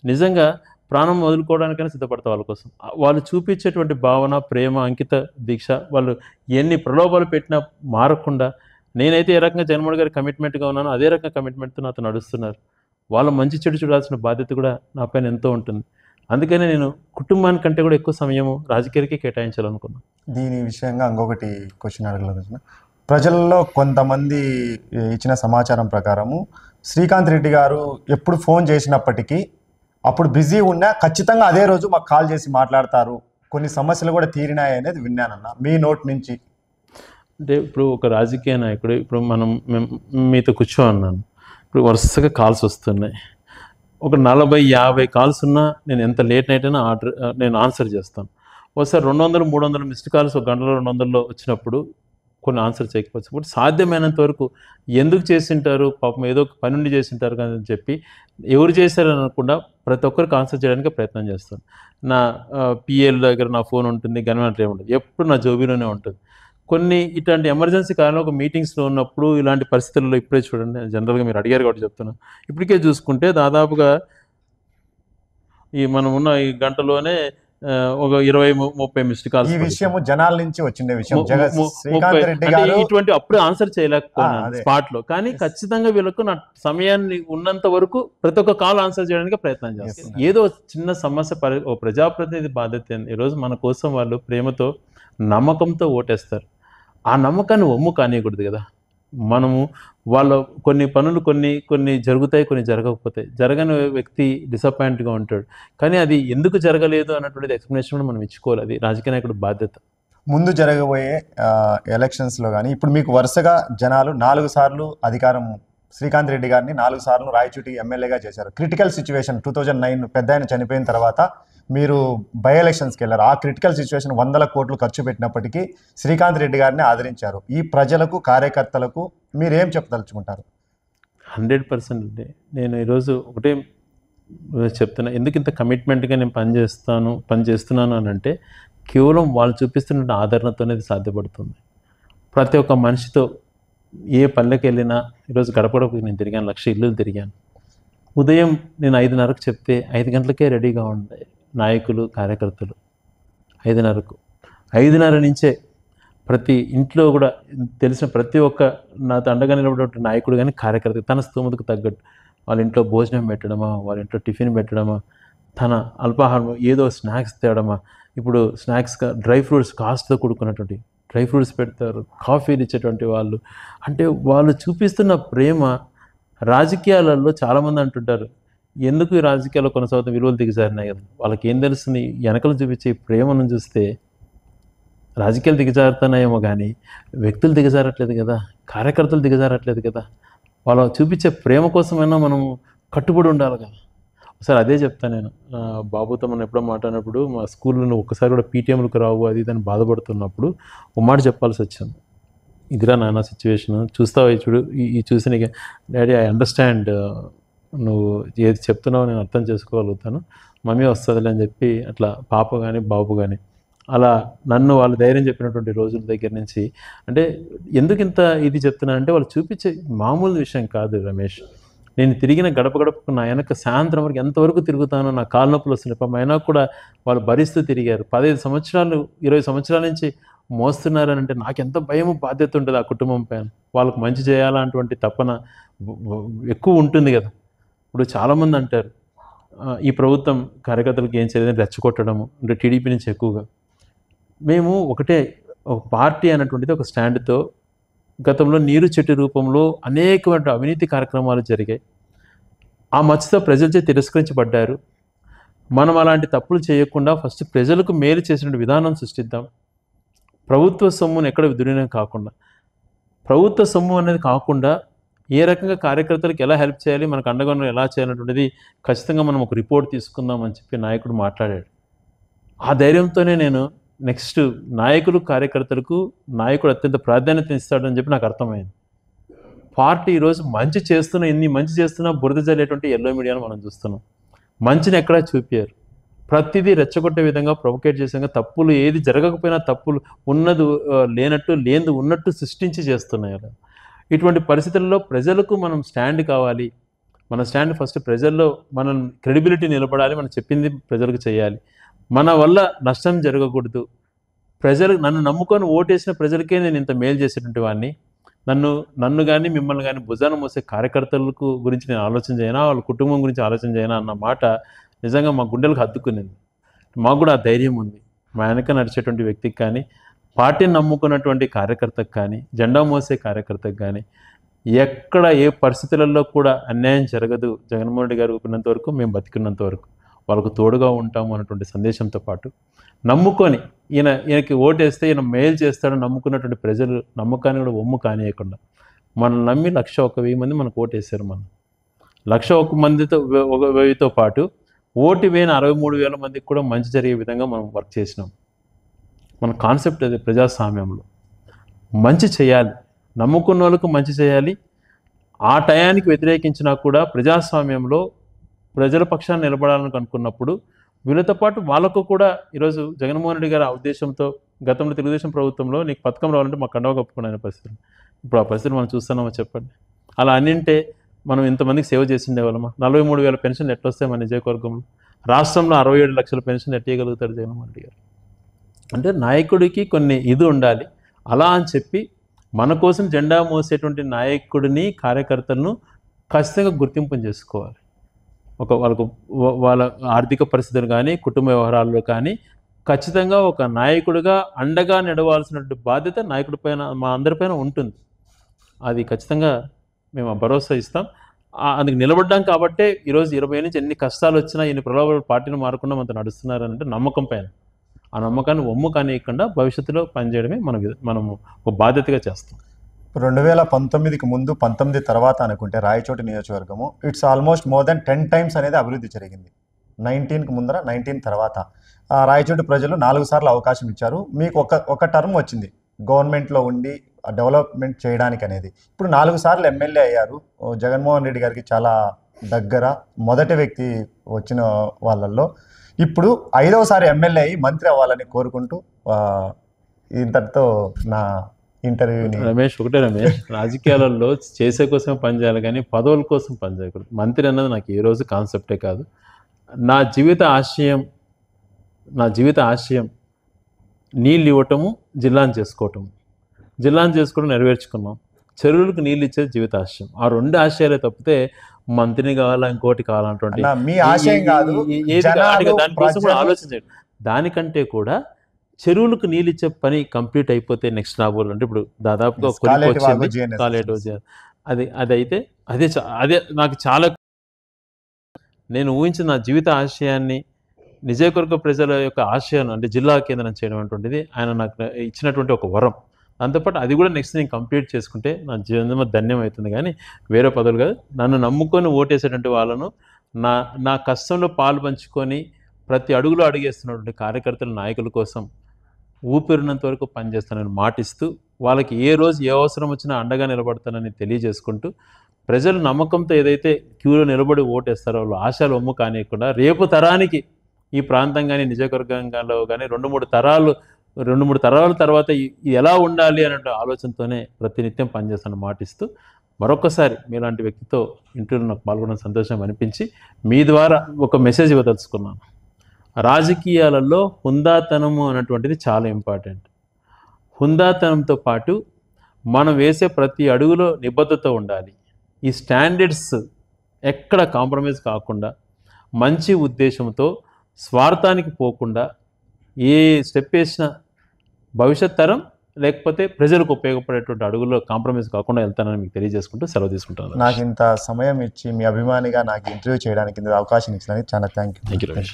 Speaker 2: నిజంగా ప్రాణం వదులుకోవడానికైనా సిద్ధపడతా వాళ్ళ కోసం. వాళ్ళు చూపించేటువంటి భావన, ప్రేమ, అంకిత దీక్ష, వాళ్ళు ఎన్ని ప్రలోభాలు పెట్టినా మారకుండా నేనైతే ఏ రకంగా జగన్మోహన్ గారి కమిట్మెంట్గా ఉన్నానో అదే రకంగా కమిట్మెంట్తో నాతో నడుస్తున్నారు. వాళ్ళ మంచి చెడు చూడాల్సిన బాధ్యత కూడా నా పైన ఎంతో ఉంటుంది. అందుకనే నేను కుటుంబానికంటే కూడా ఎక్కువ సమయము రాజకీయాలకే కేటాయించాలనుకున్నాను.
Speaker 1: దీని విషయంగా ఇంకొకటి క్వశ్చన్ అడగలేదు. ప్రజల్లో కొంతమంది ఇచ్చిన సమాచారం ప్రకారము శ్రీకాంత్ రెడ్డి గారు ఎప్పుడు ఫోన్ చేసినప్పటికీ అప్పుడు బిజీ ఉన్నా ఖచ్చితంగా అదే రోజు మాకు కాల్ చేసి మాట్లాడతారు, కొన్ని సమస్యలు కూడా తీరినాయి అనేది విన్నానన్న మీ నోట్ నుంచి.
Speaker 2: అంటే ఇప్పుడు ఒక రాజకీయ నాయకుడు, ఇప్పుడు మేము మీతో కూర్చో అన్నాను, ఇప్పుడు వరుసగా కాల్స్ వస్తున్నాయి. ఒక 40-50 కాల్స్ ఉన్నా నేను ఎంత లేట్ నైట్ అయినా నేను ఆన్సర్ చేస్తాను. ఒకసారి 200-300 మిస్డ్ కాల్స్ ఒక గంటలో 200లో వచ్చినప్పుడు కొన్ని ఆన్సర్ చేయకపోవచ్చు. ఇప్పుడు సాధ్యమైనంత వరకు ఎందుకు చేసింటారు, పాపం ఏదో ఒక పని నుండి చేసింటారు కానీ అని చెప్పి ఎవరు చేశారని అనకుండా ప్రతి ఒక్కరికి ఆన్సర్ చేయడానికి ప్రయత్నం చేస్తాను. నా పిఏల దగ్గర నా ఫోన్ ఉంటుంది, గన్మెంట్ ఏముంటుంది, ఎప్పుడు నా జోబీలోనే ఉంటుంది. కొన్ని ఇట్లాంటి ఎమర్జెన్సీ కాలంలో ఒక మీటింగ్స్లో ఉన్నప్పుడు ఇలాంటి పరిస్థితుల్లో ఇప్పుడే చూడండి, జనరల్గా మీరు అడిగారు కాబట్టి చెప్తున్నాను. ఇప్పటికే చూసుకుంటే దాదాపుగా మనం ఉన్న ఈ గంటలోనే ఒక 20-30 మిస్డ్ కాల్స్.
Speaker 1: ఈ విషయం జనాల నుంచి వచ్చిండే విషయం. శ్రీకాంత్ రెడ్డి గారు
Speaker 2: ఇటువంటి అప్పుడే ఆన్సర్ చేయలేకపోయాను స్పాట్ లో, కానీ ఖచ్చితంగా వీళ్ళకు నా సమయాన్ని ఉన్నంత వరకు ప్రతి ఒక్క కాల్ ఆన్సర్ చేయడానికి ప్రయత్నం చేస్తాను. ఏదో చిన్న సమస్య ఓ ప్రజాప్రతినిధి బాధ్యత. ఈరోజు మన కోసం వాళ్ళు ప్రేమతో, నమ్మకంతో ఓటేస్తారు. ఆ నమ్మకాన్ని ఒమ్ము కానియకూడదు కదా. మనము వాళ్ళ కొన్ని పనులు కొన్ని జరుగుతాయి, కొన్ని జరగకపోతాయి. జరగని వ్యక్తి డిసప్పాయింట్గా ఉంటాడు, కానీ అది ఎందుకు జరగలేదు అన్నటువంటిది ఎక్స్ప్లెనేషన్ కూడా మనం ఇచ్చుకోవాలి. అది రాజకీయ నాయకుడి బాధ్యత.
Speaker 1: ముందు జరగబోయే ఎలక్షన్స్లో కానీ ఇప్పుడు మీకు వరుసగా జనాలు 4 సార్లు అధికారం, శ్రీకాంత్ రెడ్డి గారిని 4 సార్లు రాయచూటి ఎమ్మెల్యేగా చేశారు. క్రిటికల్ సిచ్యువేషన్ 2009 పెద్ద ఆయన చనిపోయిన తర్వాత మీరు బై ఎలక్షన్స్కి వెళ్ళారు. ఆ క్రిటికల్ సిచ్యువేషన్ 100 కోట్లు ఖర్చు పెట్టినప్పటికీ శ్రీకాంత్ రెడ్డి గారిని ఆదరించారు. ఈ ప్రజలకు, కార్యకర్తలకు మీరేం చెప్పదలుచుకుంటారు?
Speaker 2: 100% అండి. నేను ఈరోజు ఒకటే చెప్తున్నా, ఎందుకు ఇంత కమిట్మెంట్గా నేను పని చేస్తున్నాను అని అంటే కేవలం వాళ్ళు చూపిస్తున్న ఆదరణతోనే ఇది సాధ్యపడుతుంది. ప్రతి ఒక్క మనిషితో ఏ పల్లెకి వెళ్ళినా, ఈరోజు గడప గడపకి నేను తిరిగాను, 1,00,000 ఇల్లులు తిరిగాను. ఉదయం నేను 5:30కు చెప్తే 5 గంటలకే రెడీగా ఉండే నాయకులు, కార్యకర్తలు. 5:30కు 5:30 నుంచే ప్రతి ఇంట్లో కూడా తెలిసిన ప్రతి ఒక్క నాతో అండగా నిలబడే నాయకుడు కానీ, కార్యకర్త తన స్తోమతకు తగ్గట్టు వాళ్ళ ఇంట్లో భోజనం పెట్టడమా, వాళ్ళ ఇంట్లో టిఫిన్ పెట్టడమా, తన అల్పాహారం ఏదో స్నాక్స్ తేవడమా. ఇప్పుడు స్నాక్స్గా డ్రై ఫ్రూట్స్ కాస్ట్తో కూడుకున్నటువంటి డ్రై ఫ్రూట్స్ పెడతారు, కాఫీలు ఇచ్చేటువంటి వాళ్ళు. అంటే వాళ్ళు చూపిస్తున్న ప్రేమ రాజకీయాలలో చాలామంది అంటుంటారు, ఎందుకు ఈ రాజకీయాల్లో కొనసాగుతున్న విలువలు దిగజారినాయి కదా. వాళ్ళకి ఏం తెలుస్తుంది, వెనకలు చూపించే ఈ ప్రేమను చూస్తే రాజకీయాలు దిగజారుతున్నాయేమో కానీ వ్యక్తులు దిగజారట్లేదు కదా, కార్యకర్తలు దిగజారట్లేదు కదా. వాళ్ళు చూపించే ప్రేమ కోసమైనా మనం కట్టుబడి ఉండాలి కదా. ఒకసారి అదే చెప్తాను నేను, బాబుతో మనం ఎప్పుడో మాట్లాడినప్పుడు, మా స్కూల్లో నువ్వు ఒక్కసారి కూడా పీటీఎంలకు రావు అది ఇదని బాధపడుతున్నప్పుడు ఒక మాట చెప్పాల్సి వచ్చింది. ఇదిరా నాన్న సిచ్యువేషన్, చూస్తావా చూడు, ఈ చూసి నీకు డాడీ ఐ అండర్స్టాండ్, నువ్వు ఏది చెప్తున్నావో నేను అర్థం చేసుకోగలుగుతాను, మమ్మీ వస్తుందిలే అని చెప్పి అట్లా పాప కానీ బాబు కానీ అలా నన్ను వాళ్ళు ధైర్యం చెప్పినటువంటి రోజుల దగ్గర నుంచి. అంటే ఎందుకు ఇంత ఇది చెప్తున్నానంటే వాళ్ళు చూపించే మామూలు విషయం కాదు రమేష్. నేను తిరిగిన గడప గడపకు నా వెనక సాయంత్రం వరకు ఎంతవరకు తిరుగుతానో, నా కాళ్ళ నొప్పులు వస్తున్నాయి పాపం, అయినా కూడా వాళ్ళు భరిస్తూ తిరిగారు. 15 సంవత్సరాలు 20 సంవత్సరాల నుంచి మోస్తున్నారని అంటే నాకు ఎంత భయము బాధ్యత ఉంటుంది ఆ కుటుంబం పైన. వాళ్ళకు మంచి చేయాలన్నటువంటి తపన ఎక్కువ ఉంటుంది కదా. ఇప్పుడు చాలామంది అంటారు ఈ ప్రభుత్వం కార్యకర్తలకు ఏం చేయలేదని రెచ్చగొట్టడము, అంటే టీడీపీ నుంచి ఎక్కువగా. మేము ఒకటే, ఒక పార్టీ అనేటువంటిది ఒక స్టాండ్తో గతంలో నీరు చెట్టు రూపంలో అనేకమైన అవినీతి కార్యక్రమాలు జరిగాయి. ఆ మచ్చతో ప్రజలచే తిరస్కరించబడ్డారు. మనం అలాంటి తప్పులు చేయకుండా ఫస్ట్ ప్రజలకు మేలు చేసిన విధానం సృష్టిద్దాం. ప్రభుత్వ సొమ్మును ఎక్కడ దుర్వినియోగం కాకుండా, ప్రభుత్వ సొమ్ము అనేది కాకుండా ఏ రకంగా కార్యకర్తలకు ఎలా హెల్ప్ చేయాలి, మనకు అండగా ఎలా చేయాలనేటువంటిది ఖచ్చితంగా మనం ఒక రిపోర్ట్ తీసుకుందాం అని చెప్పి నాయకుడు మాట్లాడాడు. ఆ ధైర్యంతోనే నేను నెక్స్ట్ నాయకులు కార్యకర్తలకు నాయకుడు అత్యంత ప్రాధాన్యత ఇస్తాడని చెప్పి నాకు అర్థమైంది. పార్టీ ఈరోజు మంచి చేస్తున్నా, ఎన్ని మంచి చేస్తున్నా బురద జల్లేటువంటి ఎల్లో మీడియాను మనం చూస్తున్నాం. మంచిని ఎక్కడా చూపారు, ప్రతిదీ రెచ్చగొట్టే విధంగా, ప్రొవోకేట్ చేసే విధంగా, తప్పులు ఏది జరగకపోయినా తప్పులు ఉన్నది లేనట్టు, లేనిది ఉన్నట్టు సృష్టించి చేస్తున్నాయి అలా. ఇటువంటి పరిస్థితుల్లో ప్రజలకు మనం స్టాండ్ కావాలి. మన స్టాండ్ ఫస్ట్ ప్రజల్లో మనం క్రెడిబిలిటీ నిలబడాలి, మనం చెప్పింది ప్రజలకు చేయాలి. మన వల్ల నష్టం జరగకూడదు. ప్రజలు నన్ను నమ్ముకొని ఓటేసిన ప్రజలకే నేను ఇంత మేలు చేసేటువంటి వాడిని, నన్ను కానీ మిమ్మల్ని కానీ భుజాన మోసే కార్యకర్తలకు గురించి నేను ఆలోచన చేయనా, వాళ్ళ కుటుంబం గురించి ఆలోచన చేయనా అన్న మాట నిజంగా మా గుండెలకు హత్తుకునేది. మాకు కూడా ఆ ధైర్యం ఉంది. మా వెనక నడిచేటువంటి వ్యక్తికి కానీ, పార్టీని నమ్ముకున్నటువంటి కార్యకర్తకు కానీ, జెండా మోసే కార్యకర్తకు కానీ ఎక్కడ ఏ పరిస్థితులలో కూడా అన్యాయం జరగదు. జగన్మోహన్ రెడ్డి గారు ఊపినంత వరకు, మేము బతికున్నంత వరకు వాళ్ళకు తోడుగా ఉంటాము అన్నటువంటి సందేశంతో పాటు, నమ్ముకొని ఈయనకి ఓటేస్తే ఈయన మేలు చేస్తాడని నమ్ముకున్నటువంటి ప్రజలు నమ్మకాన్ని కూడా ఒమ్ము కానియకుండా, మనం నమ్మి 1,01,000 మంది మనకు ఓటేశారు. మనం 1,01,000 మందితో 1,000తో పాటు ఓటు వేయని 63,000 మందికి కూడా మంచి జరిగే విధంగా మనం వర్క్ చేసినాం. మన కాన్సెప్ట్ అదే, ప్రజాస్వామ్యంలో మంచి చేయాలి, నమ్ముకున్న వాళ్ళకు మంచి చేయాలి. ఆ టయానికి వ్యతిరేకించినా కూడా ప్రజాస్వామ్యంలో ప్రజల పక్షాన్ని నిలబడాలని అనుకున్నప్పుడు వీళ్ళతో పాటు వాళ్ళకు కూడా ఈరోజు జగన్మోహన్ రెడ్డి గారి ఆ ఉద్దేశంతో గతంలో తెలుగుదేశం ప్రభుత్వంలో నీకు పథకం రావాలంటే మాకు కండవ కప్పుకునే పరిస్థితులు, ఇప్పుడు ఆ పరిస్థితులు మనం చూస్తున్నామో చెప్పండి. అలా అన్నింటే మనం ఇంతమందికి సేవ చేసిండే వాళ్ళమా? 43,000 పెన్షన్లు ఎట్లా వస్తాయి మన నియోజకవర్గంలో? రాష్ట్రంలో 67 లక్షల పెన్షన్ ఎట్టేయగలుగుతాడు జగన్మోహన్ రెడ్డి గారు? అంటే నాయకుడికి కొన్ని ఇది ఉండాలి. అలా అని చెప్పి మన కోసం జెండా మోసేటువంటి నాయకుడిని, కార్యకర్తలను ఖచ్చితంగా గుర్తింపు చేసుకోవాలి. వాళ్ళకు వాళ్ళ ఆర్థిక పరిస్థితులు కానీ, కుటుంబ వ్యవహారాల్లో కానీ ఖచ్చితంగా ఒక నాయకుడిగా అండగా నడవాల్సినటువంటి బాధ్యత నాయకుడి పైన, మా అందరిపైన ఉంటుంది. అది ఖచ్చితంగా మేము ఆ భరోసా ఇస్తాం. అందుకు నిలబడ్డాం కాబట్టే ఈరోజు 20 నుంచి ఎన్ని కష్టాలు వచ్చినా, ఎన్ని ప్రలోభాలు పార్టీని మారకుండా మనతో నడుస్తున్నారంటే నమ్మకం పైన. ఆ నమ్మకాన్ని ఒమ్ము కానియకుండా భవిష్యత్తులో పనిచేయడమే మనము ఒక బాధ్యతగా చేస్తాం.
Speaker 1: 2019కి ముందు, 19 తర్వాత అనుకుంటే రాయచోటి నియోజకవర్గము it's almost more than 10 times అనేది అభివృద్ధి జరిగింది. 19కి ముందర, 19 తర్వాత రాయచోటి ప్రజలు 4 సార్లు అవకాశం ఇచ్చారు. మీకు ఒక టర్మ్ వచ్చింది గవర్నమెంట్లో ఉండి డెవలప్మెంట్ చేయడానికి అనేది. ఇప్పుడు 4 సార్లు ఎమ్మెల్యే అయ్యారు. జగన్మోహన్ రెడ్డి గారికి చాలా దగ్గర మొదటి వ్యక్తి వచ్చిన వాళ్ళల్లో ఇప్పుడు 5వసారి ఎమ్మెల్యే అయ్యి మంత్రి అవ్వాలని కోరుకుంటూ ఇంతటితో నా ఇంటర్వ్యూని.
Speaker 2: రమేష్, రాజకీయాలలో చేసే కోసం పనిచేయాలి కానీ పదవుల కోసం పనిచేయకూడదు. మంత్రి అన్నది నాకు ఏ రోజు కాన్సెప్టే కాదు. నా జీవిత ఆశయం నీళ్ళు ఇవ్వటము, జిల్లాను చేసుకోవటము నెరవేర్చుకున్నాం. చెరువులకు నీళ్ళు ఇచ్చే జీవిత ఆశయం. ఆ 2 ఆశయాలే తప్పితే మంత్రిని కావాలా ఇంకోటి కావాలంటే
Speaker 1: మీ ఆశయం కాదు,
Speaker 2: దానికోసం కూడా ఆలోచించండి. దానికంటే కూడా చెరువులకు నీళ్ళు ఇచ్చే పని కంప్లీట్ అయిపోతే నెక్స్ట్ రాబోలు అంటే ఇప్పుడు దాదాపుగా అదే నాకు చాలా, నేను ఊహించిన నా జీవిత ఆశయాన్ని నిజవర్గ ప్రజల యొక్క ఆశయాన్ని అంటే జిల్లా కేంద్రం చేయడం అటువంటిది ఆయన నాకు ఇచ్చినటువంటి ఒక వరం. దాంతోపాటు అది కూడా నెక్స్ట్ నేను కంప్లీట్ చేసుకుంటే నా జీవనం ధన్యం అవుతుంది. కానీ వేరే పదవులు కాదు. నన్ను నమ్ముకొని ఓటేసేటువంటి వాళ్ళను నా కష్టంలో పాలు పంచుకొని ప్రతి అడుగులో అడుగేస్తున్నటువంటి కార్యకర్తల నాయకుల కోసం ఊపిరినంత వరకు పనిచేస్తానని మాటిస్తూ, వాళ్ళకి ఏ రోజు ఏ అవసరం వచ్చినా అండగా నిలబడతానని తెలియజేసుకుంటూ, ప్రజలు నమ్మకంతో ఏదైతే క్యూలో నిలబడి ఓటేస్తారో వాళ్ళు ఆశలు ఒమ్ము కానియకుండా రేపు తరానికి ఈ ప్రాంతం కానీ నియోజకవర్గంలో కానీ 2-3 తరాల తర్వాత ఎలా ఉండాలి అనే ఆలోచనతోనే ప్రతినిత్యం పనిచేస్తాను మాటిస్తూ, మరొకసారి మీలాంటి వ్యక్తితో ఇంటర్వ్యూలో నాకు పాల్గొనడం సంతోషం అనిపించి మీ ద్వారా ఒక మెసేజ్ ఇవ్వదలుచుకున్నాను. రాజకీయాలలో హుందాతనము అనేటువంటిది చాలా ఇంపార్టెంట్. హుందాతనంతో పాటు మనం వేసే ప్రతి అడుగులో నిబద్ధత ఉండాలి. ఈ స్టాండర్డ్స్ ఎక్కడ కాంప్రమైజ్ కాకుండా మంచి ఉద్దేశంతో స్వార్థానికి పోకుండా ఏ స్టెప్ వేసినా భవిష్యత్ తరం లేకపోతే ప్రజలకు ఉపయోగపడేటువంటి అడుగుల్లో కాంప్రమైజ్ కాకుండా వెళ్తానని మీకు తెలియజేసుకుంటూ సెలవు తీసుకుంటాను.
Speaker 1: నాకు ఇంత సమయం ఇచ్చి మీ అభిమానిగా నాకు ఇంటర్వ్యూ చేయడానికి అవకాశం ఇచ్చినందుకు చాలా thank you.
Speaker 2: Thank you Ramesh.